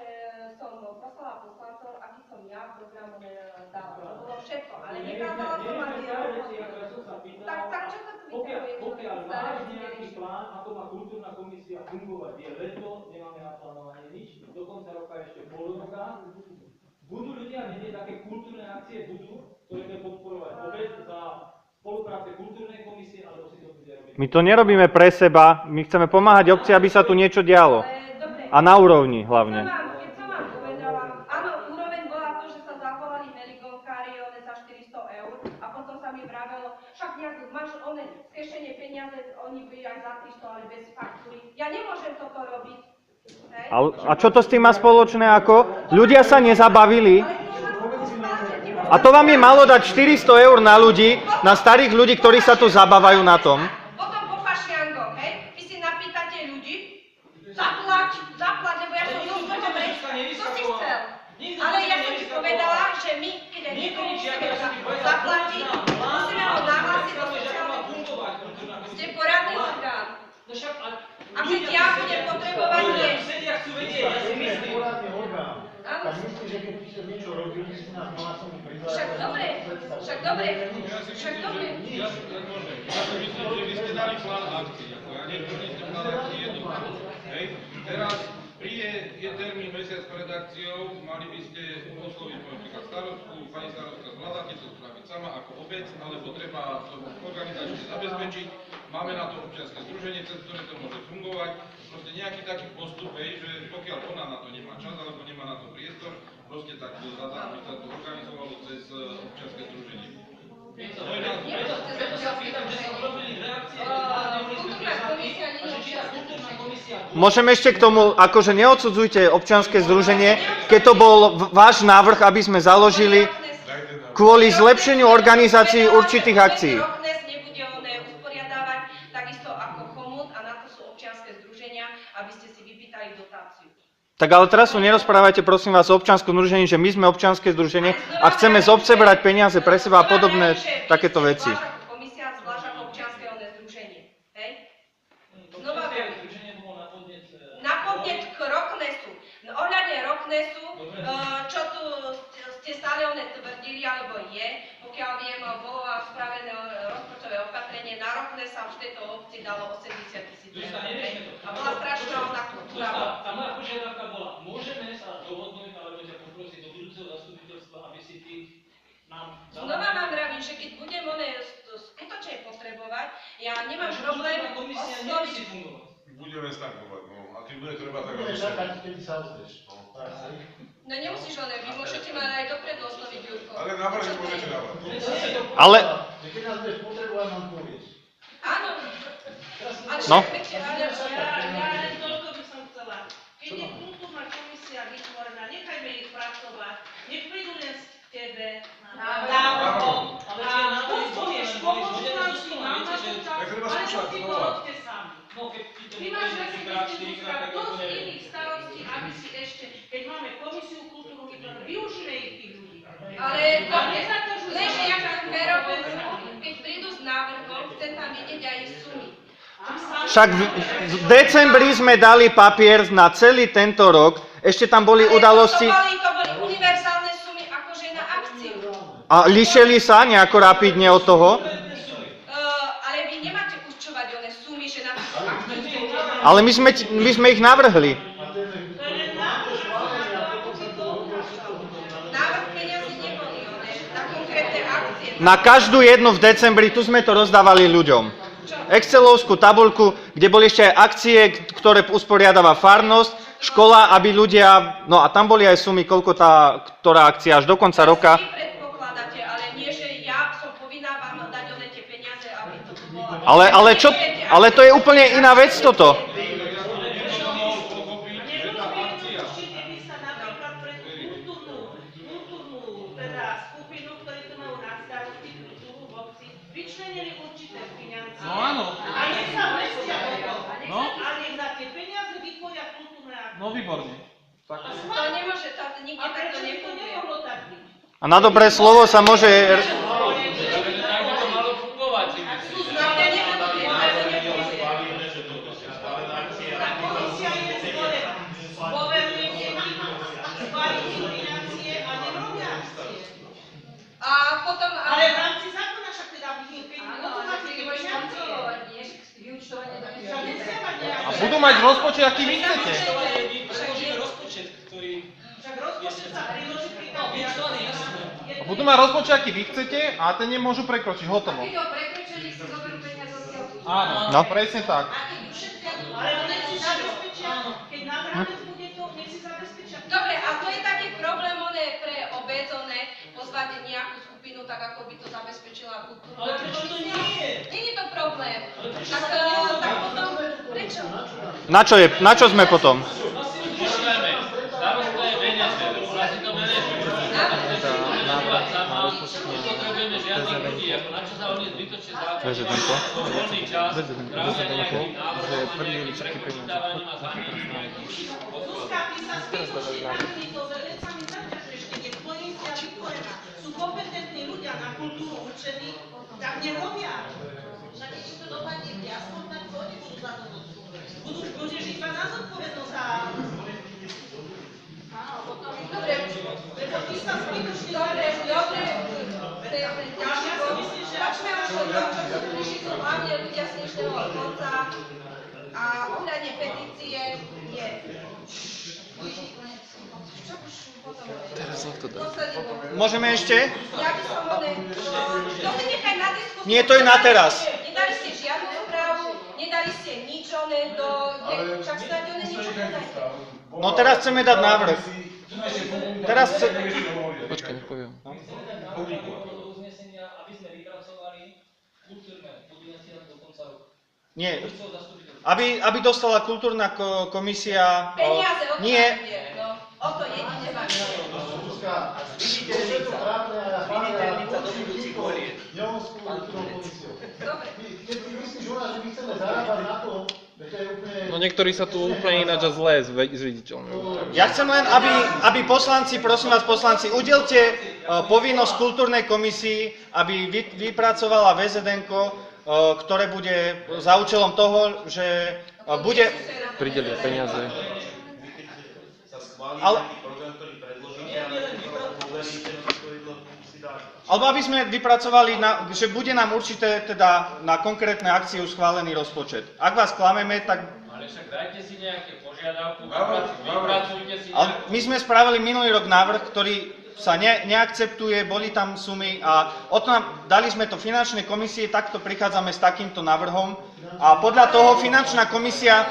som poslala poslancov, aký som ja program dala. To bolo všetko, ale nekázala som ani tak čo sa tu vyťahuje? Pokiaľ máš nejaký plán, ako má kultúrna komisia fungovať, je leto, nemáme naplánované nič, do konca roka ešte pol roka. Budú ľudia vedieť, také kultúrne akcie budú, ktoré bude podporovať obec za spolupráce kultúrnej komisie, alebo si to bude robiť? My to nerobíme pre seba, my chceme pomáhať obci, aby sa tu niečo dialo. A na úrovni hlavne. Keď som vám povedala, áno, úroveň bola to, že sa zavolali meligonkári, one za 400 eur a potom sa mi vravelo, však nejak máš one skešenie peniaze, oni by aj za 300, ale bez faktúry. Ja nemôžem toto robiť. A čo to s tým má spoločné ako? Ľudia sa nezabavili. A to vám je malo dať 400 eur na ľudí, na starých ľudí, ktorí sa tu zabávajú na tom. Potom po fašiangoch, hej? Vy si napýtate ľudí, zaplať, lebo ja som rozhodol reč, to si chcel. Ale ja som ti povedala, že my, keď niekomu musíme zaplatiť, musíme ho nahlásiť do sociálnej služby. Ste poradný orgán. A keď ja budem potrebovať niečo. Tak myslím, že keď ste niečo robili, si nás hlásom pridali. Však dobre. Ja si myslím, že vy ste dali plán akcií. Ja netvrdím, že plán akcií je dobrý. Hej, teraz príde termín mesiac pred akciou, mali by ste osloviť napríklad starostku, pani starostka, zvládate to spraviť sama ako obec, alebo treba to organizačne zabezpečiť. Máme na to občianske združenie, cez ktoré to môže fungovať. Proste nejaký taký postup, hej, že pokiaľ ona na to nemá čas, alebo nemá na to priestor, proste tak by sa to organizovalo cez občianske združenie. Preto sa pýtam, že sa urobili reakcie, Môžem ešte k tomu, akože neodsudzujte občianske združenie, keď to bol váš návrh, aby sme založili kvôli zlepšeniu organizácií určitých akcií. Tak ale teraz tu nerozprávajte, prosím vás, o občianskom združení, že my sme občianske združenie a chceme z obce brať peniaze pre seba a podobné takéto veci. Komisia zvlášť ako občianske združenie. Hej? Na podnet k Rocknessu. Ohľadne Rocknessu, čo tu ste stále tvrdili, alebo je, pokiaľ viem, bolo spravené rozpočtové opatrenie, na Rockness sa už v tejto obci dalo 80 000 eur. A bola strašná ona kultúra. Tá moja požiadavka bola, môžeme sa dohodnúť, alebo ťa poprosiť do budúceho zastupiteľstva, aby si ty nám dal... Znova vám vravím, že keď budem skutočne potrebovať, ja nemám problém osloviť... Budeme stankovať, no. A keď bude treba, tak... Budeš čakať, kedy sa ozveš. No nemusíš len, vy môžete ma aj dopredu osloviť, Jurko. Ale navrhnúť môžete dávať. Ale... Keď nás budeš potrebovať, nám povieš. Áno. No. Ja len toľko by som chcela. Keď je kultúrna komisia vytvorená, nechajme ich pracovať. Nech prídu len k tebe návrhom. A povieš, pomôžu nám s tým, nám na to čas, ale to si to robte sami. Vy máš veselický ústav, dosť iných starostí, aby si ešte, keď máme komisiu kultúru vytvorenú, využíme ich tých ľudí. Ale dobre, lenže ja chcem férovo, keď prídu s návrhom, chcem tam vidieť aj sumy. Však v decembri sme dali papier na celý tento rok, ešte tam boli udalosti... To boli univerzálne sumy akože na akciu. A lišili sa nejako rapidne od toho? Ale vy nemáte určovať one sumy, že na akciu... Ale my sme ich navrhli. Návrh peniazy neboli one, na konkrétne akcie. Na každú jednu v decembri, tu sme to rozdávali ľuďom. Excelovskú tabuľku, kde boli ešte aj akcie, ktoré usporiadava farnosť, škola, aby ľudia, no a tam boli aj sumy, koľko tá, ktorá akcia až do konca roka. Vy predpokladáte, ale nie, že ja som povinná vám dať one tie peniaze, aby to tu bolo. Ale to je úplne iná vec toto. No áno. A nech sa vestia potom. No. A nech za tie peniaze vytvoria kultúrne akcie. No výborne. Tak. To nemôže, nikde A takto prečo by to nefunguje. nemohlo tak byť? A na dobré slovo sa môže... Tak by to malo fungovať, si myslím. Tá komisia je zvolená. Poverujete ich, schváliť nominácie a nerobia akcie. A potom... Ale v rámci zákona však teda keď máte tie peniaze, však musia mať nejaké... A budú mať rozpočet, aký vy chcete. Predložíme rozpočet, ktorý Však rozpočet sa priloží pri tom. A budú mať rozpočet, aký vy chcete a ten nemôžu prekročiť. Hotovo. Keď ho prekročili, si zoberú peniaze odtiaľ. Áno, No. presne tak. Ale nech si zabezpečia, keď nad rámec bude to, nech si zabezpečia. Dobre, a to je taký problém, pre obec, pozvať nejakú skupinu, tak ako by to zabezpečila kultúra. Ale prečo to nie je? Nie je to problém. Tak potom, prečo? Na čo sme potom? Počujeme, starosta je manažer, ona si to manažuje. Nepotrebujeme žiadnych ľudí, ako na čo sa oni zbytočne Prezidentko. voľný čas, Prezidentko, že prvý všetky peniaze. Zuzka, ty sa spíš takýmito velecami zaťažuješ, keď je komisia vytvorená. Sú kompetentní ľudia na kultúru určení, tak nerobia. Však keď to dopadne jasno, tak to oni budú za to zodpovední. Budeš iba na zodpovednosť za... Dobre, Lebo ty sa zbytočne dobre, počme už o tom, čo sú prišli, sú hlavne ľudia z dnešného konca a ohľadne petície je... Čo už potom Môžeme ešte? Ja by som to si nechaj na diskusiu. Nie, to je na teraz. Nedali ste žiadnu správu, nedali ste nič, však snáď niečo podajte. No teraz chceme dať návrh. Teraz Počkaj, nech poviem. uznesenia, aby sme vypracovali kultúrne podujatia do konca roka. Nie. Aby dostala kultúrna komisia... Peniaze, o to Nie. ide, no. O to jedine vám ide. Viditeľnica do budúcich volieb. Neomskú kultúrnou komisiou. Dobre. Keď ty myslíš u nás, že my chceme zarábať na to, že to je úplne... No niektorí sa tu úplne ináč a zlé zviditeľňujú. Ja chcem len, aby poslanci, prosím vás poslanci, udelte povinnosť kultúrnej komisii, aby vypracovala VZN-ko, ktoré bude za účelom toho, že bude... Pridelia peniaze. Ale... Alebo aby sme vypracovali, že bude nám určité teda na konkrétne akcie schválený rozpočet. Ak vás klameme, tak... Ale však dajte si nejaké požiadavku, vypracujte si Ale my sme spravili minulý rok návrh, ktorý sa neakceptuje, boli tam sumy a dali sme to finančnej komisii, takto prichádzame s takýmto návrhom a podľa toho finančná komisia...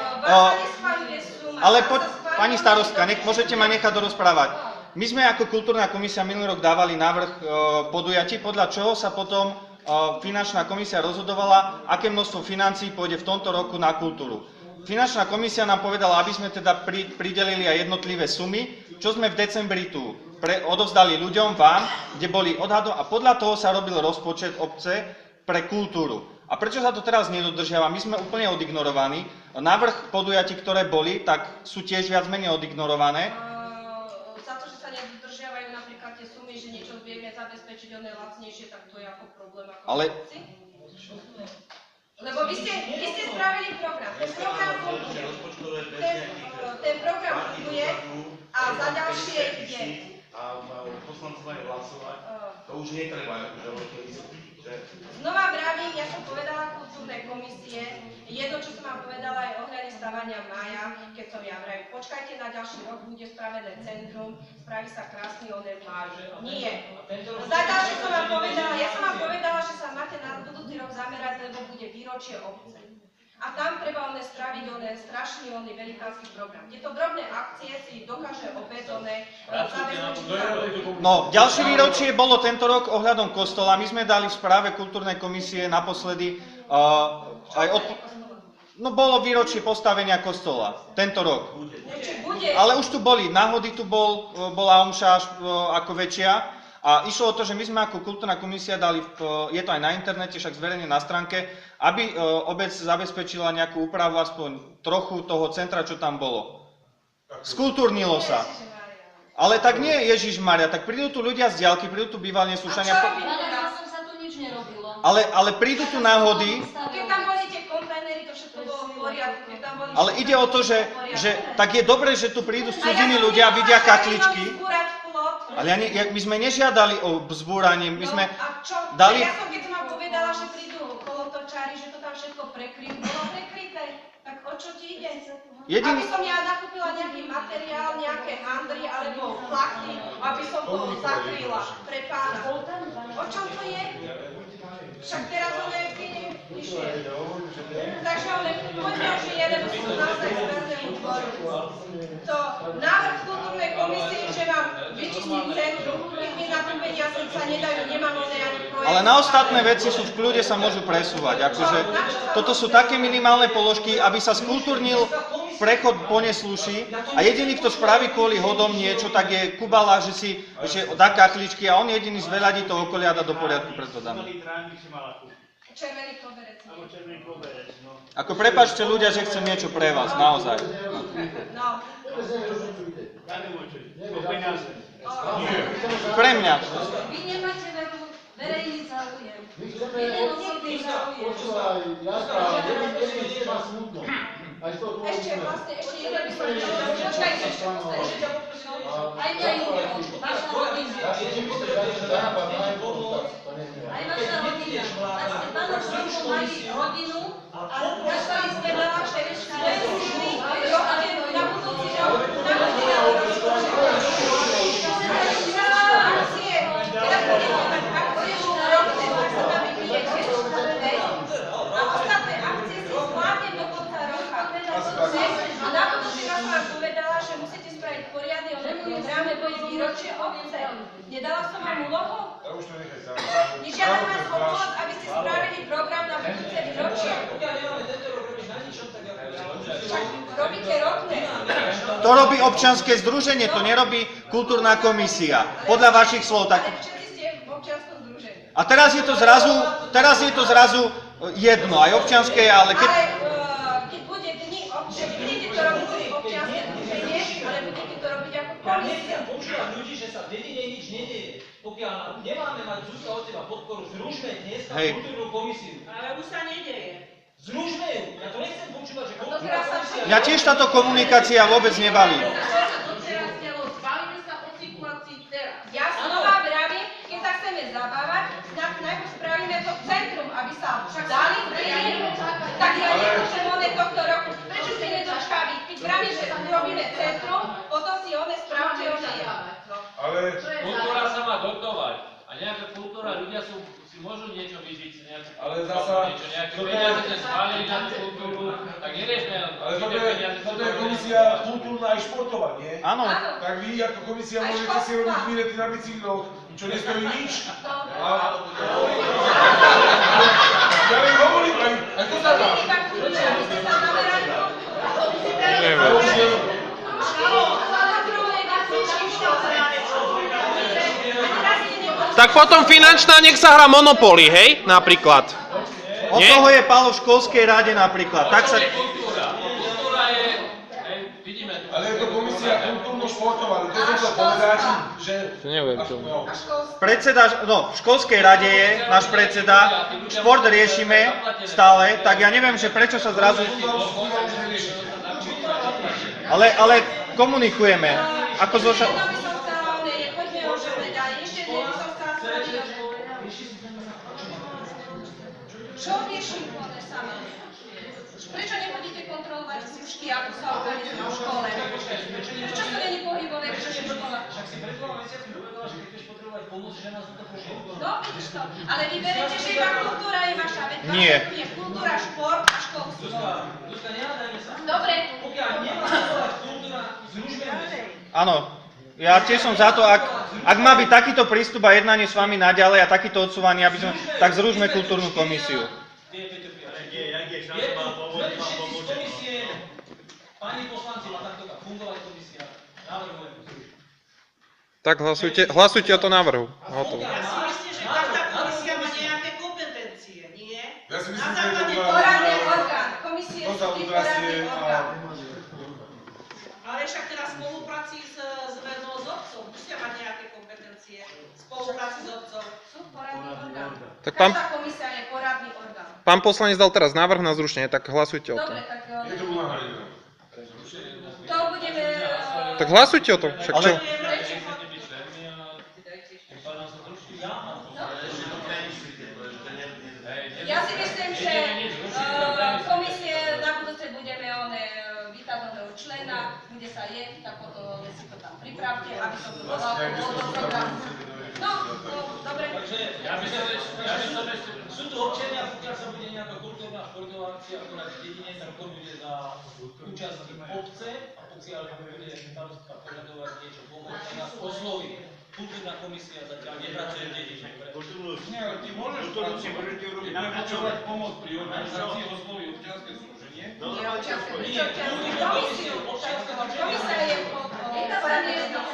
Ale pani starostka, môžete ma nechať dorozprávať. My sme ako kultúrna komisia minulý rok dávali návrh podujatí, podľa čoho sa potom finančná komisia rozhodovala, aké množstvo financií pôjde v tomto roku na kultúru. Finančná komisia nám povedala, aby sme teda pridelili aj jednotlivé sumy, čo sme v decembri tu odovzdali ľuďom, vám, kde boli odhadom a podľa toho sa robil rozpočet obce pre kultúru. A prečo sa to teraz nedodržiava? My sme úplne odignorovaní. Návrh podujatí, ktoré boli, tak sú tiež viac menej odignorované. Za to, že sa nedodržiavajú napríklad tie sumy, že niečo vieme zabezpečiť, ono je lacnejšie, tak to je ako problém. Ale... Lebo vy ste spravili program. Ten program funguje a za ďalšie ide. A poslanci majú hlasovať, to už netreba, že... Znova vravím, ja som povedala kultúrnej komisie, jedno, čo som vám povedala aj ohľadne stavania mája, keď som ja vravím, počkajte na ďalší rok, bude spravené centrum, spraví sa krásny onen máj. Nie. Za ďalšie som vám povedala, ja som vám povedala, že sa máte na budúci rok zamerať, lebo bude výročie obce. A tam treba spraviť strašný velikánsky program. Tieto drobné akcie si dokáže obec zabezpečiť. No, ďalšie výročie bolo tento rok ohľadom kostola. My sme dali v správe kultúrnej komisie naposledy no bolo výročie postavenia kostola tento rok. Ale už tu boli náhody, bola omša ako väčšia. A išlo o to, že my sme ako kultúrna komisia dali, je to aj na internete, však zverejne na stránke, aby obec zabezpečila nejakú úpravu, aspoň trochu toho centra, čo tam bolo. Skultúrnilo sa. Ale tak nie, Ježišmaria, tak prídu tu ľudia z diaľky, prídu tu bývalne Slušania. Ale prídu tu náhody. Keď tam boli tie kontajnery, to všetko bolo v poriadku. Ale ide o to, že tak je dobré, že tu prídu s cudzími ľudia a vidia katličky. Ale my sme nežiadali o zbúranie, my sme dali... Ja som keď som vám povedala, že prídu kolotočári, že to tam všetko prekryjú, bolo prekryté, tak o čo ti ide? Aby som ja nakúpila nejaký materiál, nejaké handry alebo plachty, aby som to zakryla pre pána. O čom to je? Však teraz on je vyššie. Takže poďme už je, lebo sú naozaj zverného dvoru. To návrh kultúrnej komisie, že mám vyčistiť centrum, keď mi na tom peniaze sa nedajú, nemám oné ani projekt. Ale na ostatné veci sú v kľude, sa môžu presúvať. Akože, toto sú také minimálne položky, aby sa skultúrnil prechod po Nesluši a jediný, kto spraví kvôli hodom niečo, tak je Kubala, že dá kachličky a on jediný zveľadí to okolia a dá do poriadku, preto dáme. Červený koberec. Ako prepáčte ľudia, že chcem niečo pre vás, naozaj. No. Pre mňa. Vy nemáte verejný záujem. Jeden osobný záujem. Ešte jeden by som počkajte, Aj mňa ide o vaša rodina. Aj vaša rodina. Ak ste pánom Šimkom mali rodinu, a našli ste veľa šereškové síly, na budúci rok, a na budúci rok som vám povedala, že musíte spraviť poriadne programy výročie obce. Nedala som vám úlohu? Nežiadam vás o pomoc, aby ste spravili program na budúce výročie. Však robíte rokne. To robí občianske združenie, to nerobí kultúrna komisia. Podľa vašich slov. Tak... Ale všetci ste v občianskom združení. A teraz je to zrazu jedno, aj občianske, ale keď... Keď bude dni obce, budete to robiť cez občianske združenie, ale budete to robiť ako komisia. Ja nechcem počúvať ľudí, že sa v dedine nič nedieje. Pokiaľ nemáme mať Zuzka od teba podporu, zrušme dnes na kultúrnu komisiu. Ale už sa nedieje. Zrušme ju. Ja to nechcem počúvať, že kultúrna komisia... Mňa tiež táto komunikácia vôbec nebaví. Zbavíme sa o situácii teraz. Ja znova vravím, keď sa chceme zabávať, najprv spravíme to centrum, aby sa dali tak ja nemôžem one tohto roku. Prečo ste nedočkaví? Keď vravím, že robíme centrum, potom si one spravte one. Ale... Kultúra sa má dotovať. A nejaká kultúra, ľudia si môžu niečo vyžiť, ale zasa... nejaké peniaze sme schválili na tú kultúru, tak neriešme. Ale toto je komisia kultúrna aj športová, nie? Áno. Tak vy ako komisia môžete si robiť výlety na bicykloch, čo nestojí nič. Ja len hovorím, aj to sa dá. Tak potom finančná nech sa hrá Monopoly, hej? Napríklad. Od toho je Pálo v školskej rade napríklad. Tak sa... Kultúra je, vidíme tu. Ale je to komisia kultúrno-športová, ale to som chcel povedať, že... Neviem čo. Predseda, no, v školskej rade je náš predseda, šport riešime stále, tak ja neviem, že prečo sa zrazu... Ale komunikujeme. Ako zo... Čo riešim sama? Prečo nebudete kontrolovať skúšky, ako sa organizujú v škole? Prečo to není pohybové v škole? Však si pred 2 mesiacmi povedala, že keď budeš potrebovať pomoc, že nás to pošle. No, vidíš to. Ale vy veríte, že iba kultúra je vaša vec. Nie. Je kultúra, šport a školstvo. Ľudka, nenadajme sa. Dobre. Pokiaľ nemá nazvať kultúra, zrušme ju. Áno, ja tiež som za to, ak má byť takýto prístup a jednanie s vami naďalej a takýto odsúvanie, aby sme, tak zrušme kultúrnu komisiu. Pani poslanci, má takto fungovať komisia. Navrhujem. Tak hlasujte o to návrhu. Hotovo. Ja si myslím, že každá komisia má nejaké kompetencie, nie? Ja si myslím, Na že je to základe Poradný orgán. Komisie sú vždy poradný orgán. Ale však teraz v spolupráci s obcom musia mať nejaké kompetencie. V spolupráci s obcom. Sú poradný orgán. Tak Každá komisia je poradný orgán. pán poslanec dal teraz návrh na zrušenie, tak hlasujte o tom. Dobre, tak Je to unáhľadené. to budeme... Tak hlasujte o tom. Však čo? Ja si myslím, že komisie na budúce budeme vítať nového člena, kde sa je, tak potom si to tam pripravte, aby som to dodal do programu. No, dobre. Takže ja by som ešte, sú tu občania, pokiaľ sa bude nejaká kultúrna športová akcia konať v dedine, tak to bude za účasti obce a pokiaľ bude starostka požadovať niečo pomôcť, tak nás osloví. Kultúrna komisia zatiaľ nepracuje v dedine. Nie, ale ty môžeš pracovať, môžete urobiť, budeme potrebovať pomoc pri organizácii osloví občianske združenie. Nie občianske, komisiu. Komisia je poradný orgán.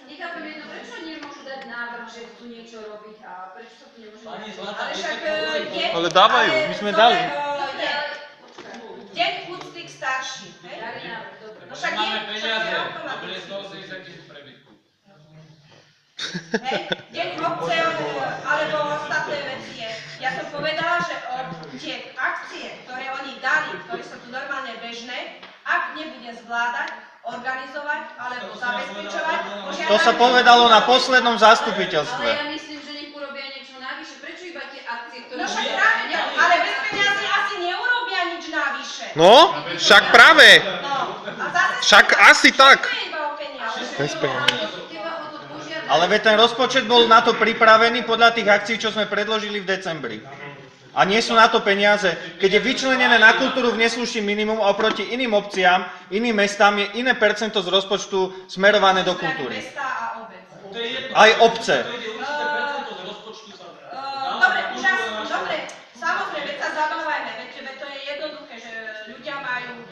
Nechápem jedno, prečo nemôžu dať návrh, že chcú niečo robiť a prečo sa to nemôže robiť? Ale však je... Ale dávajú, my sme dali. Deň úcty k starším. No však Máme je, peniaze, čo a bude 180 000 prebytku. Hej, deň obce alebo ostatné veci je. Ja som povedala, že tie akcie, ktoré oni dali, ktoré sú tu normálne bežné, ak nebude zvládať, organizovať alebo zabezpečovať, To sa povedalo na poslednom zastupiteľstve. Ale ja myslím, že nech urobia niečo navyše. Prečo iba tie akcie, ktoré... No však práve, ale bez peniazy asi neurobia nič navyše. No, však práve. A zase Však asi tak. nie iba o peniaze. Bez peniazy. Ale veď ten rozpočet bol na to pripravený podľa tých akcií, čo sme predložili v decembri. A nie sú na to peniaze. Keď je vyčlenené na kultúru v neslušný minimum a oproti iným obciám, iným mestám je iné percento z rozpočtu smerované do kultúry. Mesta a obec. Aj obce. Dobre, dobre, samozrejme, veď sa zabávajme, veď to je jednoduché, že ľudia majú,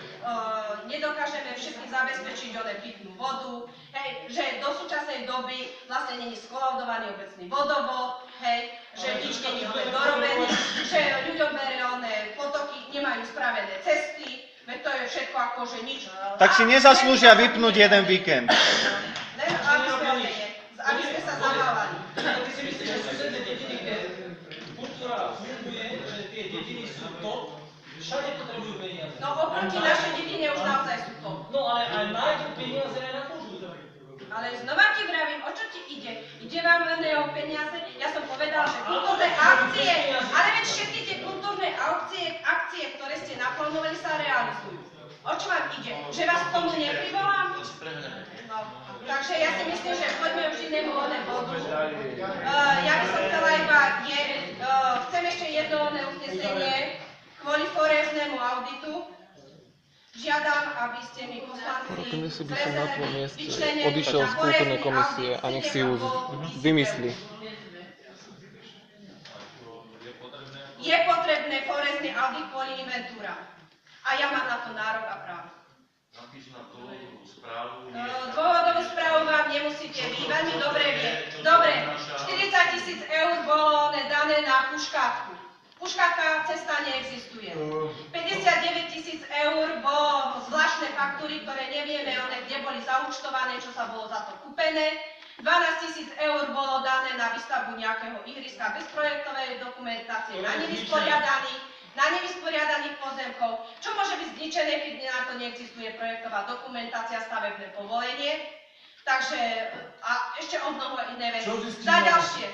nedokážeme všetkým zabezpečiť pitnú vodu, hej, že do súčasnej doby vlastne není skolaudovaný obecný vodovod, hej, že nič není dorobený, že ľuďom bere potoky, nemajú spravené cesty, veď to je všetko akože nič. Tak si nezaslúžia vypnúť jeden víkend. Len aby sme sa zabávali. Ty si myslíš, že susedné dediny, kde kultúra funguje, že tie dediny sú top, všade potrebujú peniaze. No oproti našej dedine už naozaj sú top. No ale aj majú peniaze aj na kultúru. Ale znova ti vravím, o čo ti ide? Ide vám len o peniaze? Ja som povedala, že kultúrne akcie, ale veď všetky tie kultúrne akcie, ktoré ste naplánovali, sa realizujú. O čo vám ide? Že vás k tomu neprivolám? No, takže ja si myslím, že poďme už inému bodu. Ja by som chcela iba, chcem ešte jedno uznesenie kvôli forenznému auditu. Žiadam, aby ste mi poslanci z rezervy vyčlenili odišiel z kultúrnej komisie a nech si ju vymyslí. Je potrebné forenzný audit kvôli inventúram. A ja mám na to nárok a právo. Napíš na dôvodovú správu. Dôvodovú správu vám nemusíte vy veľmi dobre vie. Dobre, 40 000 eur bolo dané na puškátku. Puškátka cesta neexistuje. 59 000 eur bolo zvláštne faktúry, ktoré nevieme, kde boli zaúčtované, čo sa bolo za to kúpené. 12 000 eur bolo dané na výstavbu nejakého ihriska bez projektovej dokumentácie na nevysporiadaných pozemkov. Čo môže byť zničené, keď na to neexistuje projektová dokumentácia, stavebné povolenie. Takže, a ešte o mnoho iné veci. Za ďalšie,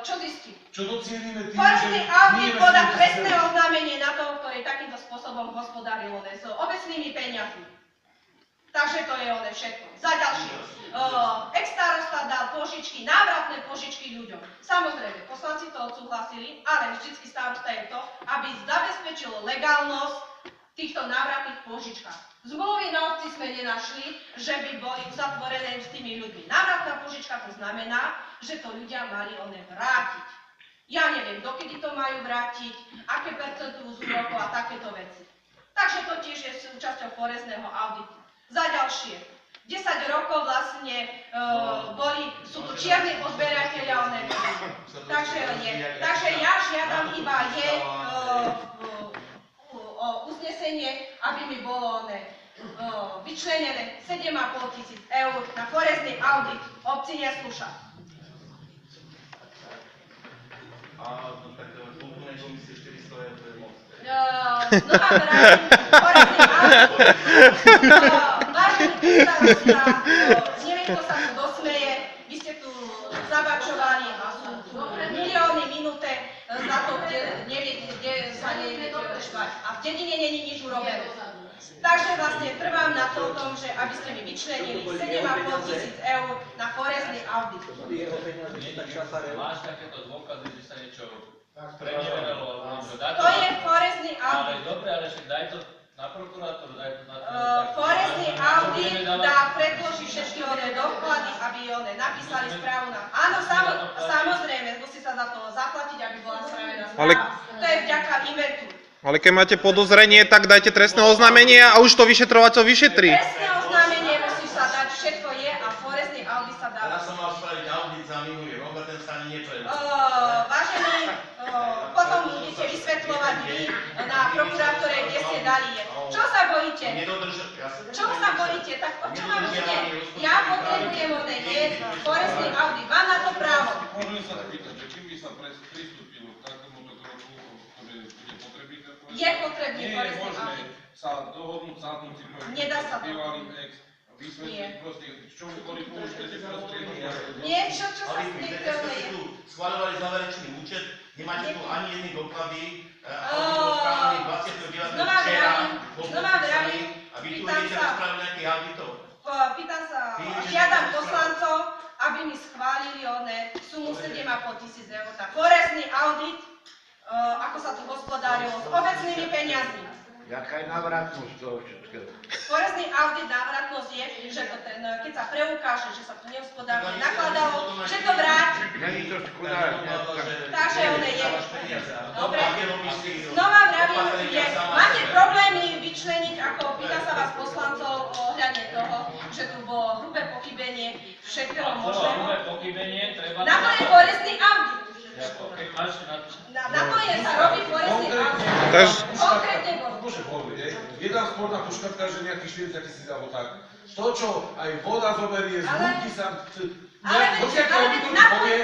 Čo zistí? Čo docielime tým, Forestný že audit nie podá sme trestné oznámenie na toho, ktorý takýmto spôsobom hospodáril s obecnými peniazmi. Takže to je všetko. Za ďalšie. Ex-starosta dal požičky, návratné požičky ľuďom. Samozrejme, poslanci to odsúhlasili, ale vždycky starosta je to, aby zabezpečil legálnosť týchto návratných požičkách. Zmluvy na obci sme nenašli, že by boli uzatvorené s tými ľuďmi. Návratná požička to znamená, že to ľudia mali vrátiť. Ja neviem, dokedy to majú vrátiť, aké percentu z úrokov a takéto veci. Takže to tiež je súčasťou forestného auditu. Za ďalšie, 10 rokov vlastne sú tu čierni odberatelia Takže ja žiadam iba uznesenie, aby mi bolo vyčlenené 7,5 tisíc eur na forestný audit obci Neskúša. A tak kultúrnej komisii 400 eur, to je moc. Znova vrátim, forestný audit. Vážený starosta, neviem, kto sa tu dosmeje, vy ste tu zabačovali a sú tu milióny minuté za to, kde neviete, kde sa neviete oštvať. A v dedine není nič urobené. Takže vlastne trvám na tom, že aby ste mi vyčlenili 7,5 tisíc eur na forestný audit. Máš takéto dôkazy, že sa niečo preneveralo alebo niečo dáte? To je forestný audit. Ale dobre, ale však daj to na prokurátor, daj to na... Forestný audit predloží všetky doklady, aby napísali správu na... Áno, samozrejme, musí sa za to zaplatiť, aby bola spravená správa. To je vďaka inventúru. Ale keď máte podozrenie, tak dajte trestné oznámenie a už to vyšetrovateľ vyšetrí. Trestné oznámenie musí sa dať, všetko je a forestný audit sa dá. Ja som mal spraviť audit za minulý rok a ten sa ani nepredložil. Vážení, potom budete vysvetľovať vy na prokurátore, kde ste dali je. Čo sa bojíte? Čo sa bojíte? Tak o čo vám ide? Ja potrebujem forestný audit. Mám na to právo. Môžem sa spýtať, že kým by sa pristúpilo k takémuto kroku, ktoré bude potrebné? Je potrebný forestný audit. Nie je možné sa dohodnúť, sadnúť si povedať, Nedá sa to. bývalý ex, vysvetliť proste, čo boli použité tie prostriedky. Nie, čo sa Ale vy ste tu schvaľovali záverečný účet, nemáte tu ani jedny doklady, Znova vravím, a vy tu idete rozprávať nejakých auditov. Pýtam sa, žiadam poslancov, aby mi schválili sumu 7,5 tisíc eur na forestný audit, ako sa tu hospodárilo s obecnými peniazmi. Jaká je návratnosť toho všetkého? Forestný audit návratnosť je, že keď sa preukáže, že sa tu nehospodárne nakladalo, že to vráti. Není to škoda. Takže je. Dobre. Znova vravím, máte problémy vyčleniť, ako pýta sa vás poslancov ohľadne toho, že tu bolo hrubé pochybenie všetkého možného. Hrubé pochybenie, treba... Na to je forestný audit. Keď máš Na to je sa robí forestný audit. Konkrétne Jedna sporná poškodka, že nejakých 40 tisíc alebo tak. To, čo aj voda zoberie, z húbky sa... Ale na to je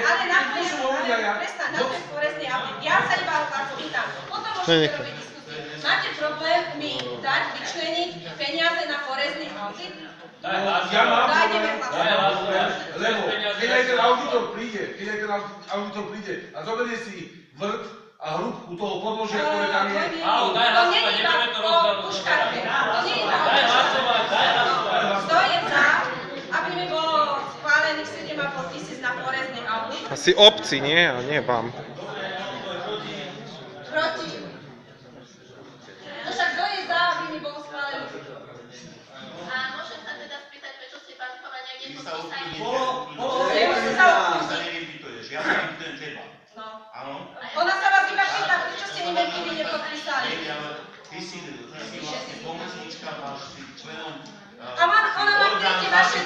forestný audit. Ja sa iba vás pýtam. Potom môžete robiť diskusie. Máte problém mi dať, vyčleniť peniaze na forestný audit? Ja mám problém, lebo keď aj ten auditor príde a zoberie si vrt a hrúbku toho podložia, ktoré tam je. Daj hlasovať, nebudeme to rozdávať. Kto je za, aby mi bolo schválených 7,5 tisíc na forestný audit? Asi obci, nie? A nie vám. Proti. No však kto je za, aby mi bolo schválených? A môžem sa teda spýtať, prečo ste pán Chovania nepodpísali? Ja sa nepýtujem teba. Áno? Ona sa vás iba pýta, prečo ste inventúry nepodpísali. Ty si vlastne pomocníčka, máš si členom... A ona má tie vaše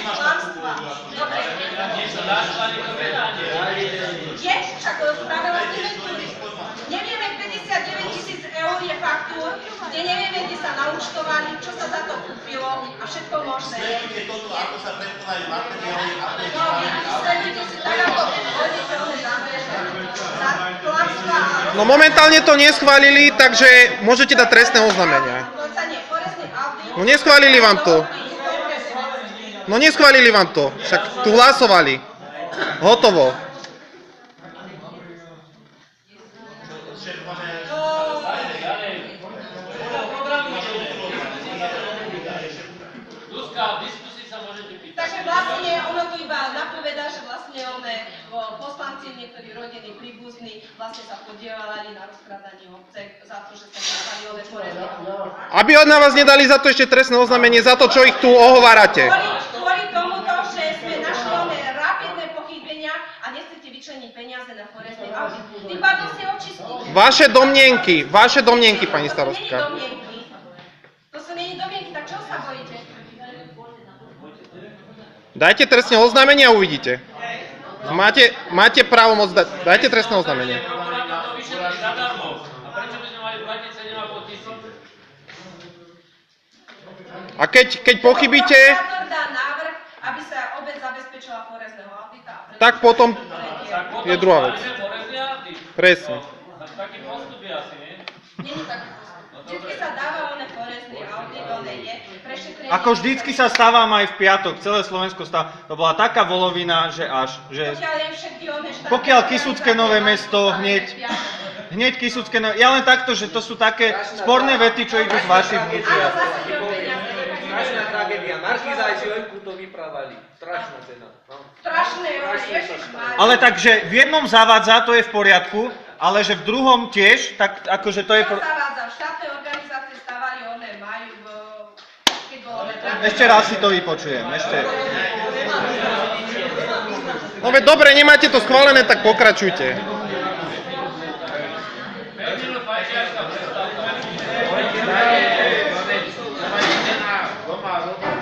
klamstvá. Dobre. Je, však spravila inventúry. Nevieme, 59 tisíc eur je faktúr, kde nevieme, kde sa naúčtovali, čo sa za to kúpilo a všetko možné. Sledujte toto, ako sa predkladajú materiály a sledujte si tak, ako hodíte klamstvá. No momentálne to neschválili, takže môžete dať trestné oznámenia. No neschválili vám to. No neschválili vám to, však tu hlasovali. Hotovo. Ľudská, v diskusii sa môžete pýtať. Takže vlastne ono tu iba napovedá, že vlastne poslanci, niektorí rodiny, príbuzní vlastne sa podielali na rozkradaní obce za to, že sa dostali one forestné. Aby od na vás nedali za to ešte trestné oznámenie, za to, čo ich tu ohovárate. Kvôli tomuto, že sme našli one rapidné pochybenia a nechcete vyčleniť peniaze na forestný audit. Tým pádom ste očistili. Vaše domnienky, pani starostka. To sú není domnienky, tak čo sa bojíte? Dajte trestné oznámenie a uvidíte. Máte právo moc dať. Dajte trestné oznámenie. Prokurátor to vyšetrí zadarmo. A prečo by sme mali platiť 7,5 tisíc? A keď pochybíte, Prokurátor dá návrh, aby sa obec zabezpečila forestného audita. tak potom je druhá vec. Forestný audit. Presne. Taký postup je asi, nie? Není taký postup. Vždycky sa dáva one forestný audit, one je prešetrenie. Ako vždycky sa stávam aj v piatok, celé Slovensko stáva. To bola taká volovina, že až. Že pokiaľ Kisucké Nové Mesto, hneď Kisucké Nové... Ja len takto, že to sú také sporné vety, čo idú z vašich vnútria. Strašná tragédia. Markíza aj Žilenku to vyprávali. Strašná cena. Strašné, ježišmária. Ale takže v jednom zavádza, to je v poriadku, ale že v druhom tiež, tak akože to je... Čo zavádza? Štátne organizácie stávali one, majú, keď bolo Ešte raz si to vypočujem, ešte. No veď dobre, nemáte to schválené, tak pokračujte. Doma,